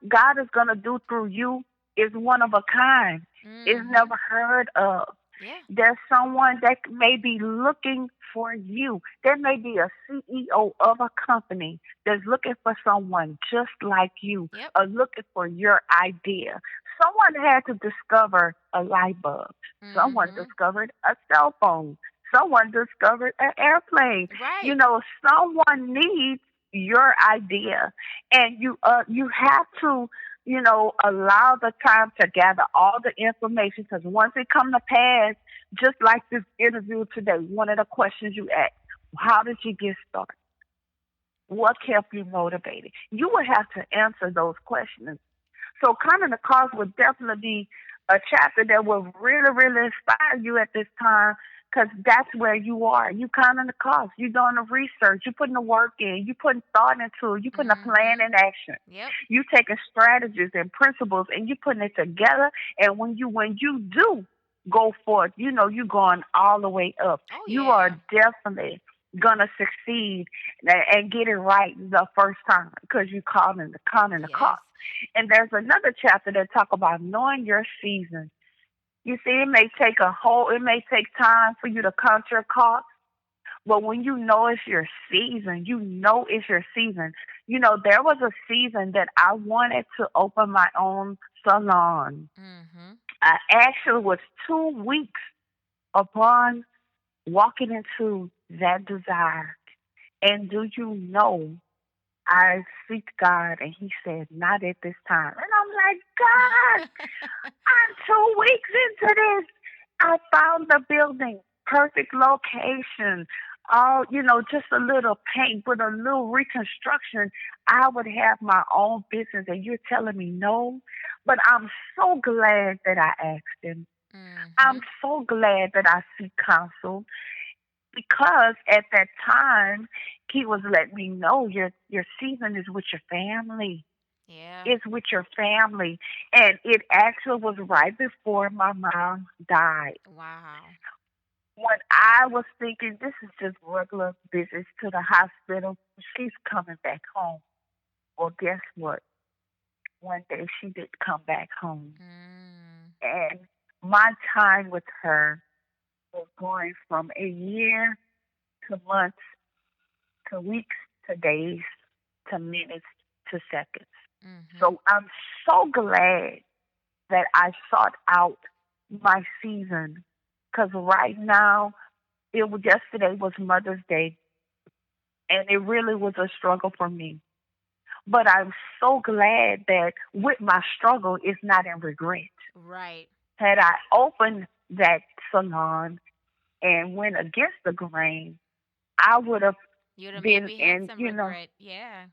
C: God is going to do through you is one of a kind. It's
A: Mhm.
C: never heard of.
A: Yeah.
C: There's someone that may be looking for you. There may be a CEO of a company that's looking for someone just like you,
A: Yep.
C: or looking for your idea. Someone had to discover a light bulb. Someone
A: Mhm.
C: discovered a cell phone. Someone discovered an airplane.
A: Right.
C: Someone needs your idea, and you have to allow the time to gather all the information, because once it come to pass, just like this interview today, one of the questions you asked, how did you get started? What kept you motivated? You would have to answer those questions. So counting the cost would definitely be a chapter that will really, really inspire you at this time, because that's where you are. You counting the cost. You doing the research. You putting the work in. You putting thought into it. You putting a plan
A: Mhm.
C: in action.
A: Yep.
C: You taking strategies and principles and you putting it together. And when you do go forth, you going all the way up.
A: Oh
C: You are
A: yeah.
C: definitely gonna succeed and get it right the first time, because you counting the
A: Yes.
C: cost. And there's another chapter that talk about knowing your season. You see, it may take time for you to count your costs, but when you know it's your season, you know it's your season. There was a season that I wanted to open my own salon.
A: Mhm.
C: I actually was 2 weeks upon walking into that desire. And do you know, I seek God and He said, not at this time. And I'm like, God, I'm 2 weeks into this. I found the building, perfect location. All, just a little paint with a little reconstruction. I would have my own business, and you're telling me no. But I'm so glad that I asked Him. I'm
A: Mhm.
C: so glad that I seek counsel, because at that time He was letting me know your season is with your family.
A: Yeah.
C: It's with your family. And it actually was right before my mom died.
A: Wow.
C: When I was thinking this is just regular visits to the hospital, she's coming back home. Well, guess what? One day she did come back home.
A: Mm.
C: And my time with her was going from a year to months to weeks to days to minutes to seconds.
A: Mhm.
C: So I'm so glad that I sought out my season. Because right now, yesterday was Mother's Day, and it really was a struggle for me. But I'm so glad that with my struggle, it's not in regret.
A: Right.
C: Had I opened that salon and went against the grain, I would have
A: You'd have
C: been
A: maybe had
C: in,
A: some regret. Yeah.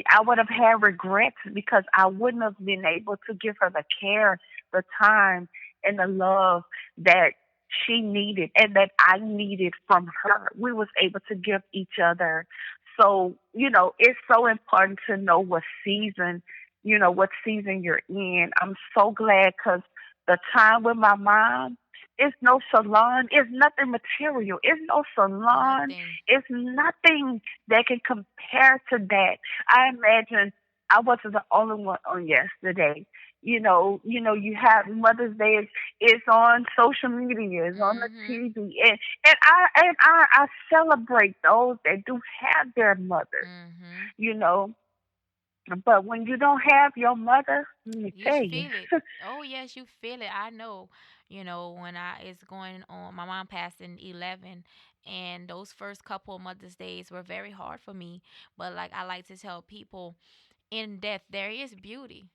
C: I would have had regrets because I wouldn't have been able to give her the care, the time, and the love that she needed and that I needed from her. We was able to give each other. So, it's so important to know what season you're in. I'm so glad because the time with my mom, it's no salon, it's nothing material. It's no salon.
A: Nothing.
C: It's nothing that can compare to that. I imagine I wasn't the only one on yesterday. You have Mother's Day is on social media, is on the
A: Mhm.
C: TV, and I celebrate those that do have their mothers.
A: Mhm.
C: You know, but when you don't have your mother, let me
A: You
C: tell you.
A: feel it. Oh yes, you feel it. I know. When I is going on, my mom passed in 11, and those first couple of Mother's Days were very hard for me. But like I like to tell people, in death there is beauty.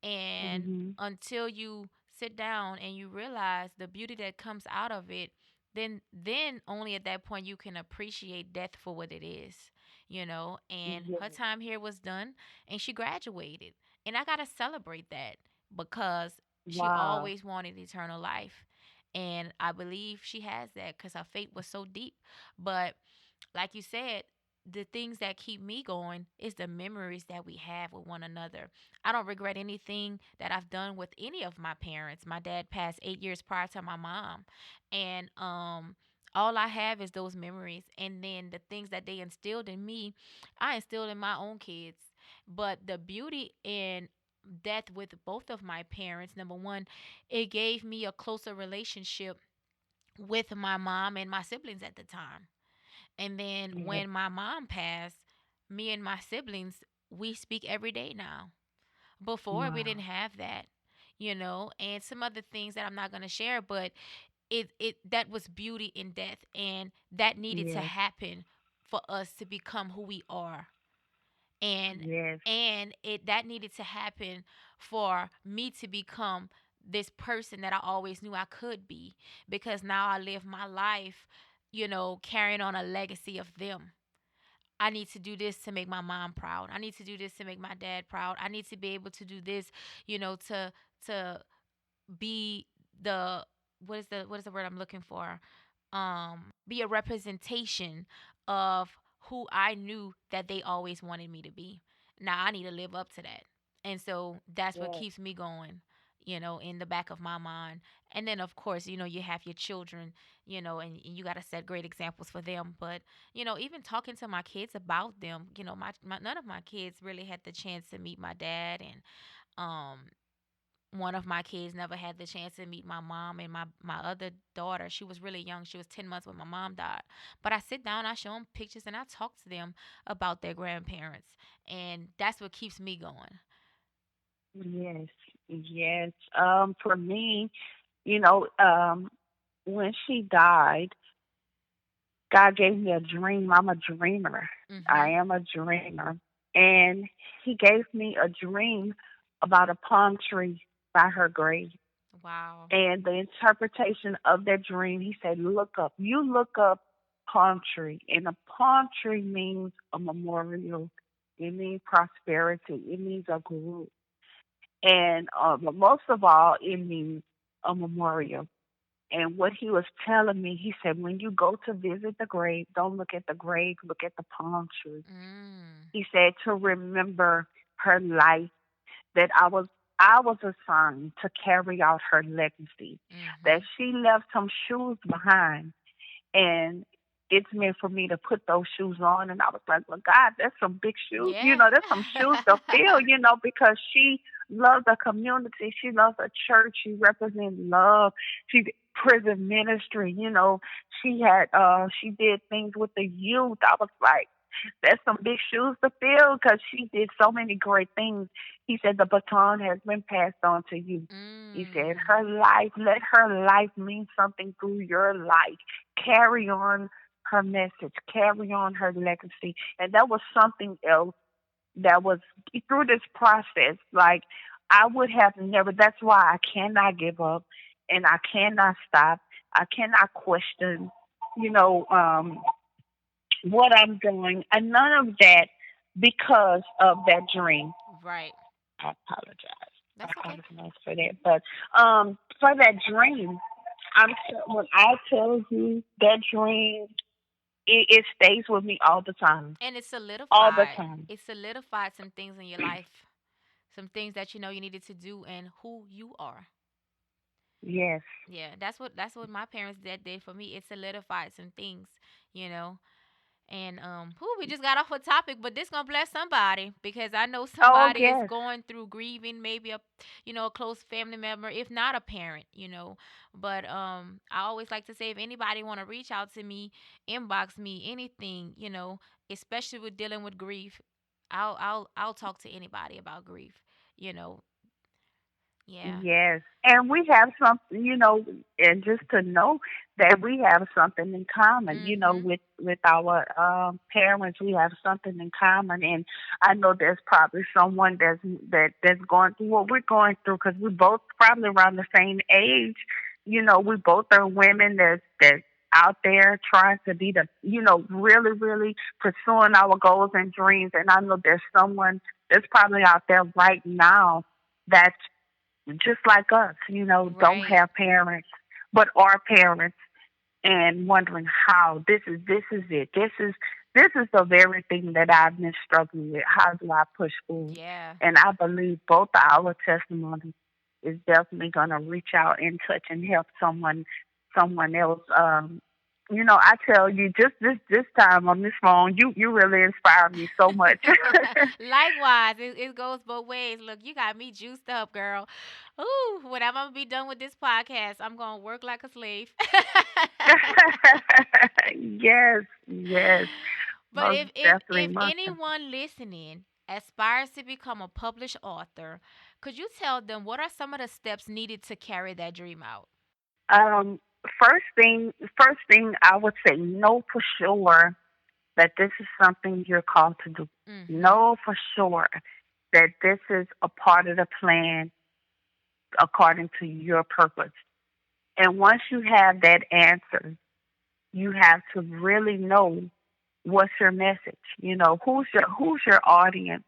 A: And
C: Mhm.
A: until you sit down and you realize the beauty that comes out of it, then only at that point you can appreciate death for what it is. And
C: Yes.
A: her time here was done, and she graduated, and I got to celebrate that because she
C: Wow.
A: always wanted eternal life, and I believe she has that because her fate was so deep. But like you said, the things that keep me going is the memories that we have with one another. I don't regret anything that I've done with any of my parents. My dad passed 8 years prior to my mom. And all I have is those memories. And then the things that they instilled in me, I instilled in my own kids. But the beauty in death with both of my parents, number one, it gave me a closer relationship with my mom and my siblings at the time. And then
C: Yes.
A: when my mom passed, me and my siblings, we speak every day now. Before we didn't
C: Wow.
A: have that, and some other things that I'm not going to share, but it that was beauty in death, and that needed to
C: Yes.
A: happen for us to become who we are. And
C: Yes.
A: it that needed to happen for me to become this person that I always knew I could be, because now I live my life, carrying on a legacy of them. I need to do this to make my mom proud. I need to do this to make my dad proud. I need to be able to do this, to be the what is the word I'm looking for? Be a representation of who I knew that they always wanted me to be. Now I need to live up to that. And so that's what
C: Yes.
A: keeps me going, in the back of my mind. And then of course, you have your children, and you got to set great examples for them. But, even talking to my kids about them, none of my kids really had the chance to meet my dad. And um one of my kids never had the chance to meet my mom, and my other daughter, she was really young. She was 10 months when my mom died. But I sit down, I show them pictures, and I talk to them about their grandparents. And that's what keeps me going.
C: Yes. Yes. For me, when she died, God gave me a dream. I'm a dreamer. I
A: Mhm.
C: am a dreamer. And He gave me a dream about a palm tree by her grave.
A: Wow.
C: And the interpretation of that dream, He said, look up. You look up palm tree. And a palm tree means a memorial. It means prosperity. It means a group. And but most of all, it means a memorial. And what he was telling me, he said, when you go to visit the grave, don't look at the grave, look at the palm tree.
A: Mm.
C: He said to remember her life, that I was assigned to carry out her legacy, that
A: Mhm.
C: she left some shoes behind, and it's meant for me to put those shoes on. And I was like, well, God, that's some big shoes.
A: Yeah.
C: That's some shoes to fill, because she loves the community. She loves the church. She represents love. She did prison ministry. She did things with the youth. I was like, That's some big shoes to fill because she did so many great things. He said the baton has been passed on to you. He said
A: Mm.
C: her life, let her life mean something through your life. Carry on her message, carry on her legacy. And that was something else that was through this process. Like, I would have never, that's why I cannot give up and I cannot stop. I cannot question, you know, what I'm doing, and none of that because of that dream.
A: Right.
C: I apologize. I
A: That's okay.
C: apologize for that. But for that dream, when I tell you that dream, it stays with me all the time.
A: And
C: All the time.
A: it solidified some things in your life, some things that you know you needed to do and who you are.
C: Yes.
A: Yeah, that's what my parents did for me. It solidified some things, you know. And whew, we just got off a topic, but this gonna bless somebody because I know
C: Oh,
A: somebody is
C: yes.
A: going through grieving, maybe a close family member, if not a parent. But I always like to say if anybody want to reach out to me, inbox me, anything, especially with dealing with grief, I'll talk to anybody about grief. You know, yeah.
C: Yes, and we have something, and just to know that we have something in common,
A: Mhm.
C: with our parents, we have something in common, and I know there's probably someone that's going through what we're going through because we both probably around the same age. We both are women that's out there trying to be really, really pursuing our goals and dreams, and I know there's someone that's probably out there right now that's just like us, don't
A: Right.
C: have parents, but are parents and wondering how this is it. This is the very thing that I've been struggling with. How do I push forward?
A: Yeah.
C: And I believe both of our testimonies is definitely gonna reach out and touch and help someone else. I tell you, just this time on this phone, you really inspired me so much.
A: Likewise, it goes both ways. Look, you got me juiced up, girl. Ooh, when I'm gonna be done with this podcast, I'm gonna work like a slave.
C: Yes, yes,
A: But
C: most
A: if
C: definitely, most
A: anyone listening aspires to become a published author, could you tell them what are some of the steps needed to carry that dream out?
C: Um, first thing, I would say know for sure that this is something you're called to do.
A: Mhm.
C: Know for sure that this is a part of the plan according to your purpose. And once you have that answer, you have to really know what's your message. Who's your audience?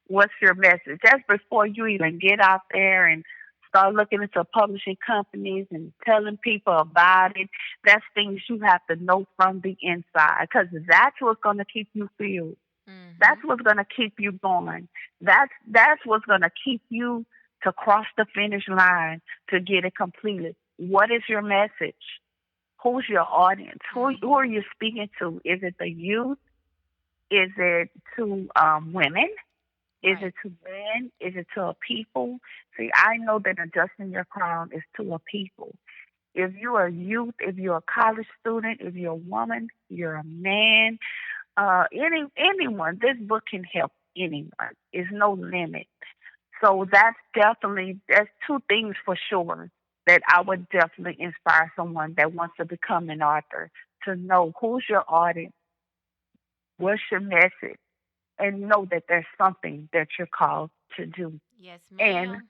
C: What's your message? That's before you even get out there and start looking into publishing companies and telling people about it. That's things you have to know from the inside because that's what's going to keep you filled. That's
A: Mhm.
C: what's going to keep you going. That's what's going to keep you to cross the finish line to get it completed. What is your message? Who's your audience? Who are
A: Mhm.
C: you speaking to? Is it the youth? Is it to women? Is
A: Right.
C: it to men? Is it to a people? See, I know that adjusting your crown is to a people. If you're a youth, if you're a college student, if you're a woman, you're a man, anyone, this book can help anyone. There's no limit. So that's two things for sure that I would definitely inspire someone that wants to become an author to know who's your audience, what's your message, and know that there's something that you're called to do.
A: Yes,
C: And
A: ma'am.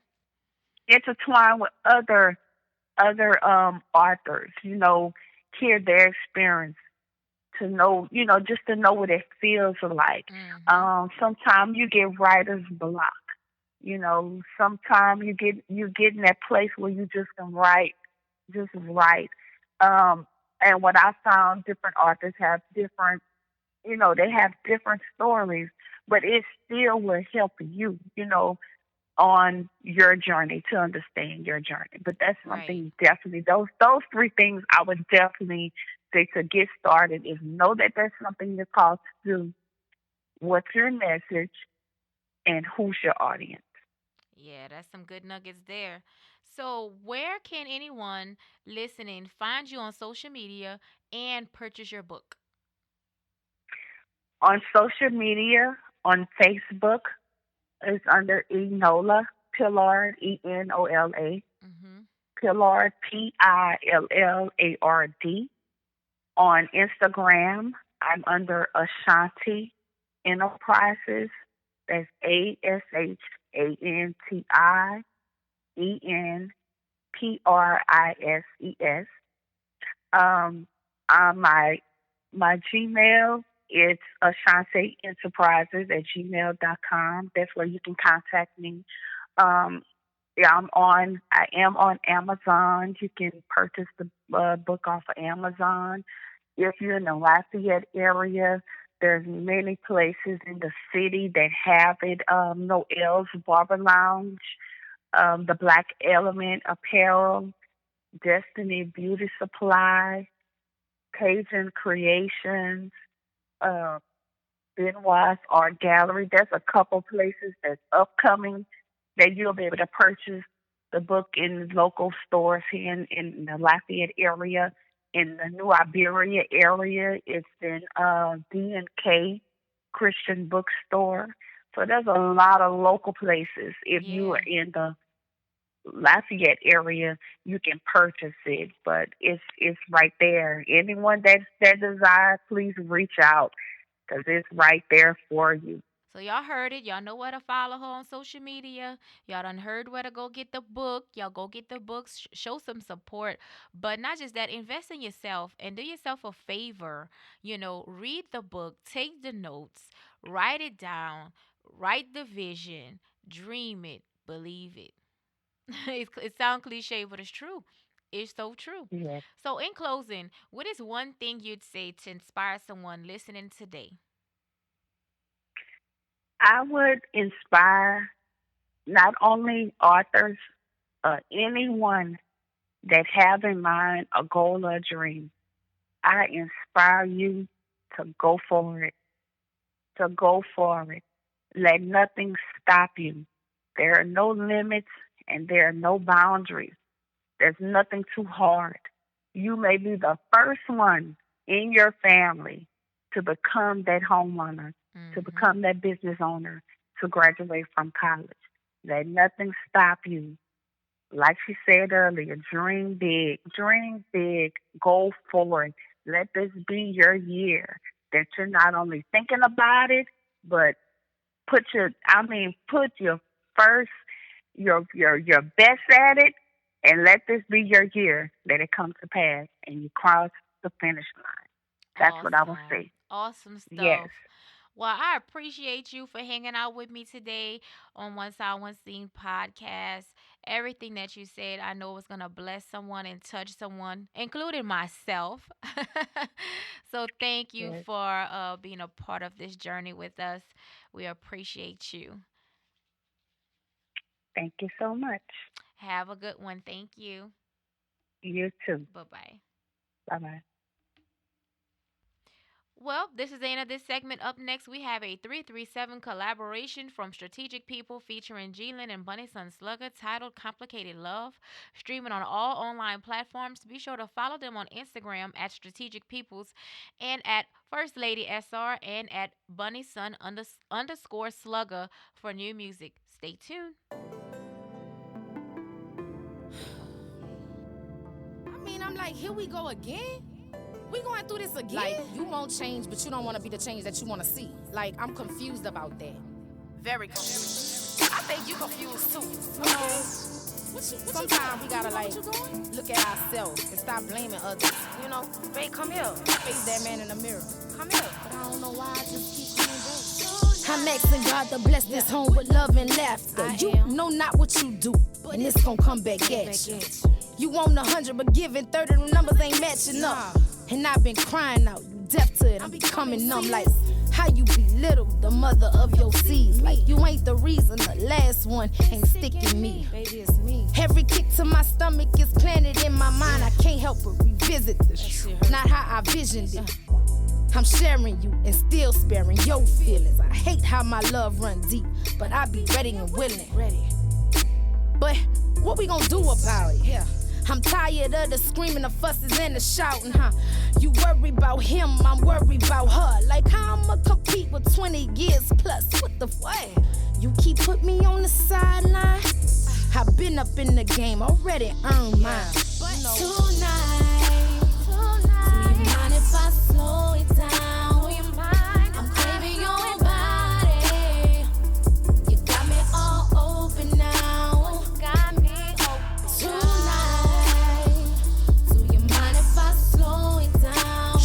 C: intertwine with other authors, hear their experience to know, just to know what it feels like.
A: Mhm.
C: Sometimes you get writer's block. Sometimes you get in that place where you just can write, just write. Um, and what I found, different authors have different, they have different stories, but it still will help you, on your journey to understand your journey. But that's
A: Right.
C: something definitely those three things I would definitely say to get started is know that there's something you're called to do, what's your message, and who's your audience.
A: Yeah, that's some good nuggets there. So, where can anyone listening find you on social media and purchase your book?
C: On social media, on Facebook, it's under Enola Pillard, Enola
A: Mm-hmm.
C: Pillard, Pillard. On Instagram, I'm under Ashanti Enterprises. That's ASHANTIENPRISES. Um, on my Gmail, it's Ashanti Enterprises at gmail.com. That's where you can contact me. Um, yeah, I am on Amazon. You can purchase the book off of Amazon. If you're in the Lafayette area, there's many places in the city that have it. Noel's Barber Lounge, the Black Element Apparel, Destiny Beauty Supply, Cajun Creations, uh, Benoit's Art Gallery. There's a couple places that's upcoming that you'll be able to purchase the book in local stores here in the Lafayette area. In the New Iberia area, it's in D&K Christian Bookstore. So there's a lot of local places. If you
A: Yeah.
C: are in the Lafayette area, you can purchase it, but it's right there. Anyone that desires, please reach out because it's right there for you.
A: So y'all heard it. Y'all know where to follow her on social media. Y'all done heard where to go get the book. Y'all go get the books. Show some support. But not just that, invest in yourself and do yourself a favor. Read the book, take the notes, write it down, write the vision, dream it, believe it. It sounds cliche, but it's true. It's so true.
C: Yes,
A: So, in closing, what is one thing you'd say to inspire someone listening today?
C: I would inspire not only authors, anyone that have in mind a goal or a dream. I inspire you to go for it, to go for it. Let nothing stop you. There are no limits and there are no boundaries. There's nothing too hard. You may be the first one in your family to become that homeowner, to
A: Mm-hmm.
C: become that business owner, to graduate from college. Let nothing stop you. Like she said earlier, dream big, go forward. Let this be your year that you're not only thinking about it, but put your first, your best at it, and let this be your year that it comes to pass and you cross the finish line. That's what I will
A: Awesome.
C: say.
A: Awesome
C: Yes,
A: stuff. Well, I appreciate you for hanging out with me today on One Side One Scene podcast. Everything that you said, I know was going to bless someone and touch someone, including myself. So thank you
C: yes.
A: for being a part of this journey with us. We appreciate you.
C: Thank you so much.
A: Have a good one. Thank you.
C: You too.
A: Bye bye.
C: Bye bye.
A: Well, this is the end of this segment. Up next, we have a 337 collaboration from Strategic People featuring Jalen and Bunny Sun Slugger titled Complicated Love. Streaming on all online platforms. Be sure to follow them on Instagram at Strategic Peoples and at First Lady SR and at Bunny Sun underscore Slugger for new music. Stay tuned.
D: I mean, I'm like, here we go again? We going through this again? Like, you won't change, but you don't want to be the change that you want to see. Like, I'm confused about that. Very confused. I think you confused too. You know, sometimes we gotta like look at ourselves and stop blaming others. You know, babe, come here. Face that man in the mirror. Come here. But I don't know why I just keep coming back. I'm asking God to bless this home with love and laughter. You know not what you do, and it's gonna come back at you. You want 100, but giving 30, the numbers ain't matching up. And I've been crying out, you deaf to it, I'm becoming numb. Like, how you belittle the mother of your seeds. Like, you ain't the reason the last one ain't sticking me. Baby, it's me. Every kick to my stomach is planted in my mind. I can't help but revisit this. Not how I visioned it. I'm sharing you and still sparing your feelings. I hate how my love run deep, but I be ready and willing. But what we gonna do about it? Yeah. I'm tired of the screaming, the fusses, and the shouting, huh? You worry about him, I'm worried about her. Like how I'ma compete with 20 years plus. What the what? You keep put me on the sideline. I've been up in the game, already earned mine. Tonight, do you mind if I slow it down? Do you mind? I'm craving your body. You got me all open now. Got me open. Tonight, do you mind if I slow it down?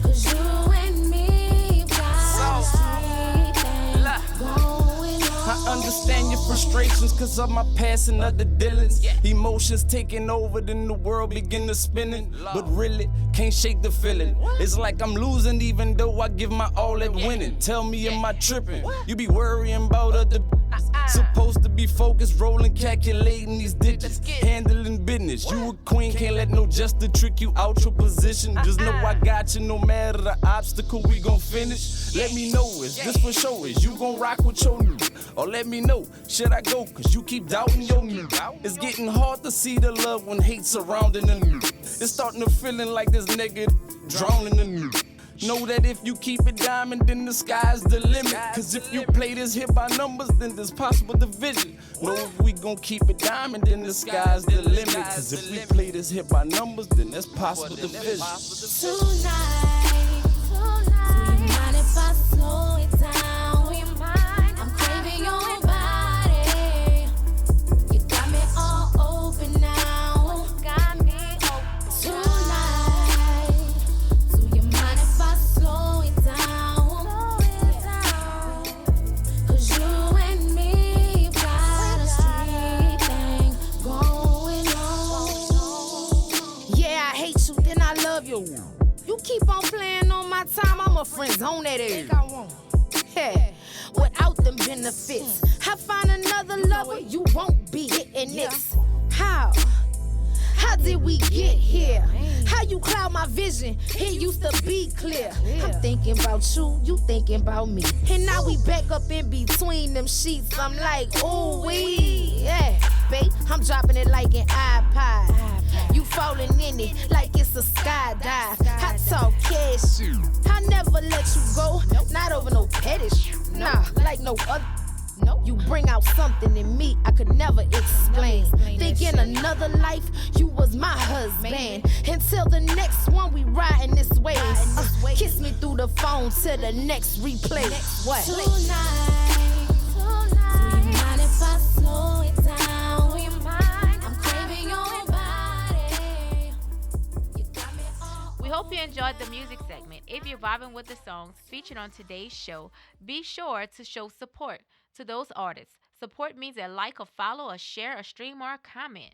D: Cause you and me got a sweet thing going on.
E: I understand your frustrations cause of my past and other dealings. Emotions taking over, then the world begin to spinning. But really, can't shake the feeling. It's like I'm losing even though I give my all at winning. Tell me, am I tripping? You be worrying about other supposed to be focused, rolling, calculating these digits, handling business. You a queen, can't let no jester trick you out your position. Just know I got you no matter the obstacle, we gon' finish. Let me know, is this for sure? Is you gon' rock with your new? Or let me know, should I go? Cause you keep doubting your new. It's getting hard to see the love when hate surrounding the new. It's starting to feeling like this nigga drowning in new. Know that if you keep it diamond, then the sky's the limit. Cause if you play this here by numbers, then there's possible division. Know if we gon' keep it diamond, then the sky's the limit. Cause if we play this here by numbers, then there's possible division.
D: Tonight, do you mind if I slow it down? Do you mind? I'm craving your body. You got me all open now. Got me open. Tonight, do you mind if I slow it down? Cause you and me got a street thing going on. Yeah, I hate you, then I love you. You keep on playing on my time, I'm a friend zone that is. Yeah, without them benefits, I find another lover, you won't be hitting this. How? How did we get here? How you cloud my vision? It used to be clear. I'm thinking about you, you thinking about me. And now we back up in between them sheets. I'm like, ooh wee, yeah. Babe, I'm dropping it like an iPod. You falling in it like it's a skydive. I talk cash, I never let you go. Not over no pettish, nah, like no other. You bring out something in me I could never explain. Think in another life you was my husband. Until the next one we riding this way. Kiss me through the phone to the next replay. What? Tonight, do you mind if I slow it down? Do you mind? I'm craving your body. You got me all.
A: We hope you enjoyed the music segment. If you're vibing with the songs featured on today's show, be sure to show support to those artists. Support means a like, a follow, a share, a stream, or a comment.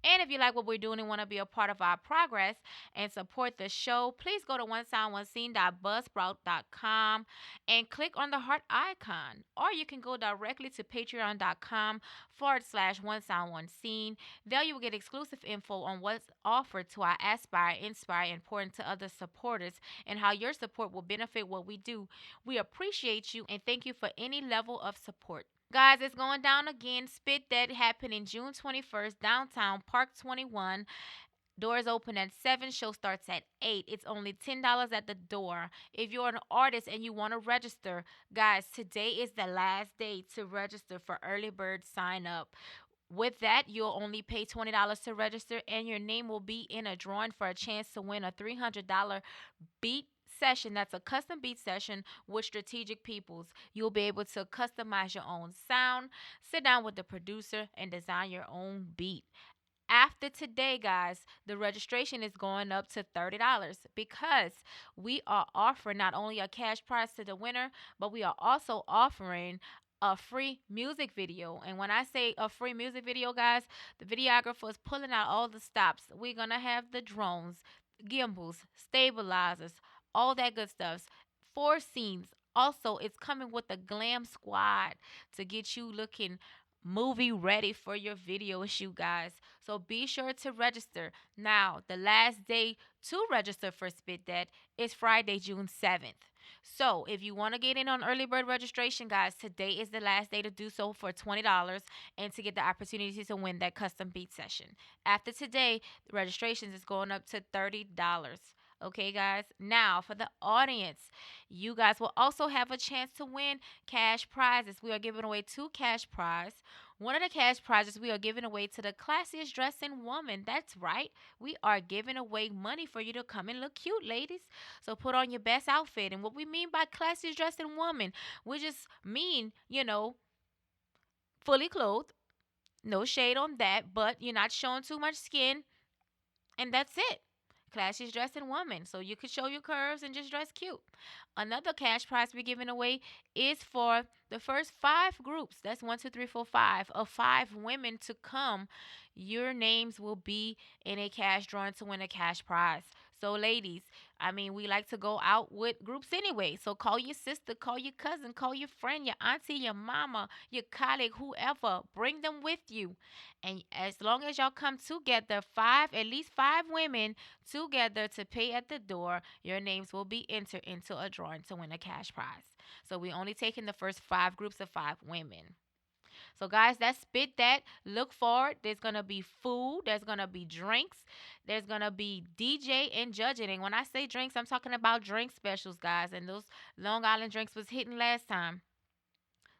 A: And if you like what we're doing and want to be a part of our progress and support the show, please go to onesoundonescene.buzzsprout.com and click on the heart icon. Or you can go directly to patreon.com/onesoundonescene. There you will get exclusive info on what's offered to our aspire, inspire, and pour into other supporters and how your support will benefit what we do. We appreciate you and thank you for any level of support. Guys, it's going down again. Spit That happening June 21st, downtown Park 21. Doors open at 7. Show starts at 8. It's only $10 at the door. If you're an artist and you want to register, guys, today is the last day to register for early bird sign up. With that, you'll only pay $20 to register, and your name will be in a drawing for a chance to win a $300 beat session. That's a custom beat session with Strategic Peoples. You'll be able to customize your own sound, sit down with the producer, and design your own beat. After today, guys, the registration is going up to $30 because we are offering not only a cash prize to the winner, but we are also offering a free music video. And when I say a free music video, guys, the videographer is pulling out all the stops. We're going to have the drones, gimbals, stabilizers, all that good stuff. 4 scenes. Also, it's coming with a glam squad to get you looking movie ready for your video shoot, guys. So be sure to register. Now, the last day to register for Spit That is Friday, June 7th. So, if you want to get in on early bird registration, guys, today is the last day to do so for $20 and to get the opportunity to win that custom beat session. After today, the registrations is going up to $30. Okay, guys. Now, for the audience, you guys will also have a chance to win cash prizes. We are giving away two cash prizes. One of the cash prizes we are giving away to the classiest dressing woman. That's right. We are giving away money for you to come and look cute, ladies. So put on your best outfit. And what we mean by classiest dressing woman, we just mean, fully clothed. No shade on that, but you're not showing too much skin. And that's it. Classiest dressing woman. So you could show your curves and just dress cute. Another cash prize we're giving away is for the first 5 groups. That's 1, 2, 3, 4, 5 of 5 women to come. Your names will be in a cash drawing to win a cash prize. So, ladies, we like to go out with groups anyway. So, call your sister, call your cousin, call your friend, your auntie, your mama, your colleague, whoever. Bring them with you. And as long as y'all come together, at least 5 women together to pay at the door, your names will be entered into a drawing to win a cash prize. So, we're only taking the first 5 groups of 5 women. So, guys, that's Spit That. Look forward. There's going to be food. There's going to be drinks. There's going to be DJ and judging. And when I say drinks, I'm talking about drink specials, guys. And those Long Island drinks was hitting last time.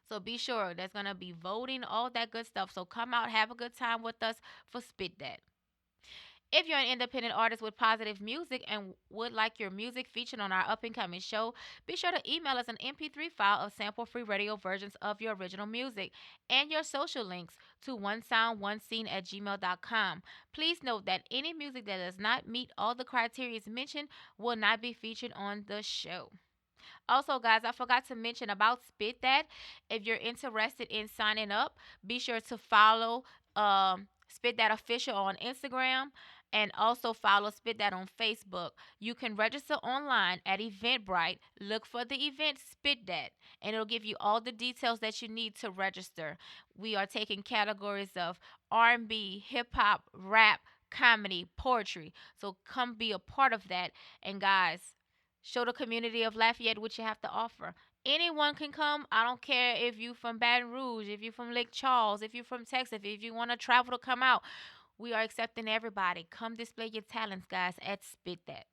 A: So be sure there's going to be voting, all that good stuff. So come out, have a good time with us for Spit That. If you're an independent artist with positive music and would like your music featured on our up-and-coming show, be sure to email us an MP3 file of sample-free radio versions of your original music and your social links to onesoundonescene@gmail.com. Please note that any music that does not meet all the criteria mentioned will not be featured on the show. Also, guys, I forgot to mention about Spit That. If you're interested in signing up, be sure to follow Spit That Official on Instagram and also follow Spit That on Facebook. You can register online at Eventbrite. Look for the event Spit That, and it'll give you all the details that you need to register. We are taking categories of R&B, hip-hop, rap, comedy, poetry. So come be a part of that. And guys, show the community of Lafayette what you have to offer. Anyone can come. I don't care if you're from Baton Rouge, if you're from Lake Charles, if you're from Texas, if you want to travel to come out. We are accepting everybody. Come display your talents, guys, at Spit That.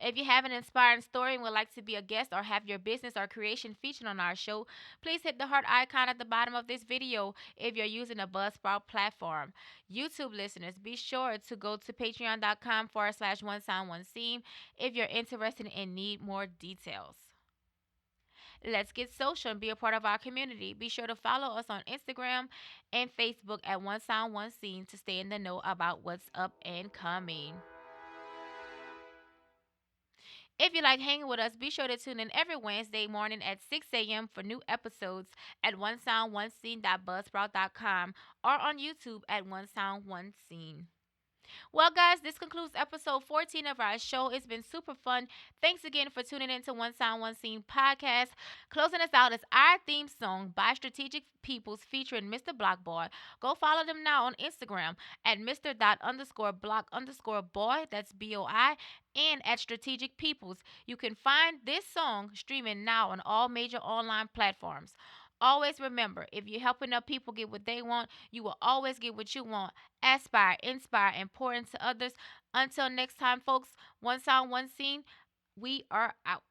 A: If you have an inspiring story and would like to be a guest or have your business or creation featured on our show, please hit the heart icon at the bottom of this video if you're using a Buzzsprout platform. YouTube listeners, be sure to go to patreon.com/onesoundonescene if you're interested and need more details. Let's get social and be a part of our community. Be sure to follow us on Instagram and Facebook at One Sound One Scene to stay in the know about what's up and coming. If you like hanging with us, be sure to tune in every Wednesday morning at 6 a.m. for new episodes at onesoundonescene.buzzsprout.com or on YouTube at One Sound One Scene. Well, guys, this concludes episode 14 of our show. It's been super fun. Thanks again for tuning in to One Sound One Scene podcast. Closing us out is our theme song by Strategic Peoples featuring Mr. Blockboy. Go follow them now on Instagram at Mr._block_boy. That's BOI. And at Strategic Peoples. You can find this song streaming now on all major online platforms. Always remember, if you're helping other people get what they want, you will always get what you want. Aspire, inspire, and pour into others. Until next time, folks, One Sound, One Scene, we are out.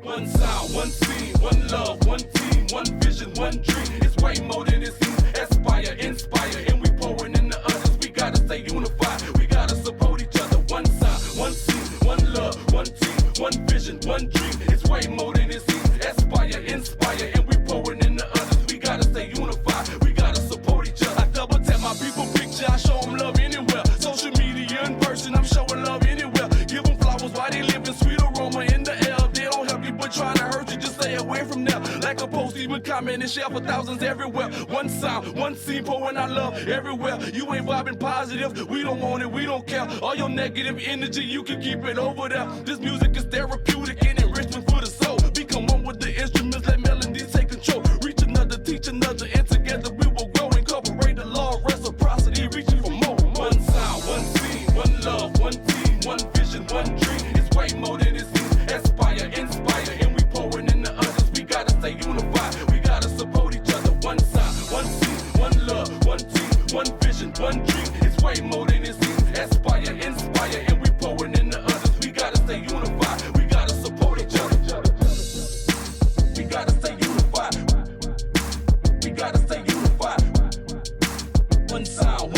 E: One sound, one scene, one love, one team, one vision, one dream. It's way more than it seems. Aspire, inspire, and we pouring in the others. We gotta stay unified. We gotta support each other. One sound, one scene, one love, one team, one vision, one dream. It's way more than it seems. Aspire, inspire, and we pouring in the others. We gotta stay unified. We gotta support each other. I double tap my people picture. I show them love anywhere. Social media in person. I'm showing love anywhere. Give them flowers while they live in sweet aroma in the air. They don't help you but trying to hurt you. Just stay away from them. Like a post, even comment and share for thousands everywhere. One sound, one scene, pouring our love everywhere. You ain't vibing positive. We don't want it. We don't care. All your negative energy, you can keep it over there. This music is therapeutic and enrichment for the soul. Become one with the instruments. Let melodies take control. Reach another, teach another, and together we will grow. Incorporate the law of reciprocity, reaching for more. One sound, one scene, one love, one team. One dream is way more than it seems. Aspire, inspire, and we pouring into others. We gotta stay unified. We gotta support each other. We gotta stay unified. We gotta stay unified. One sound.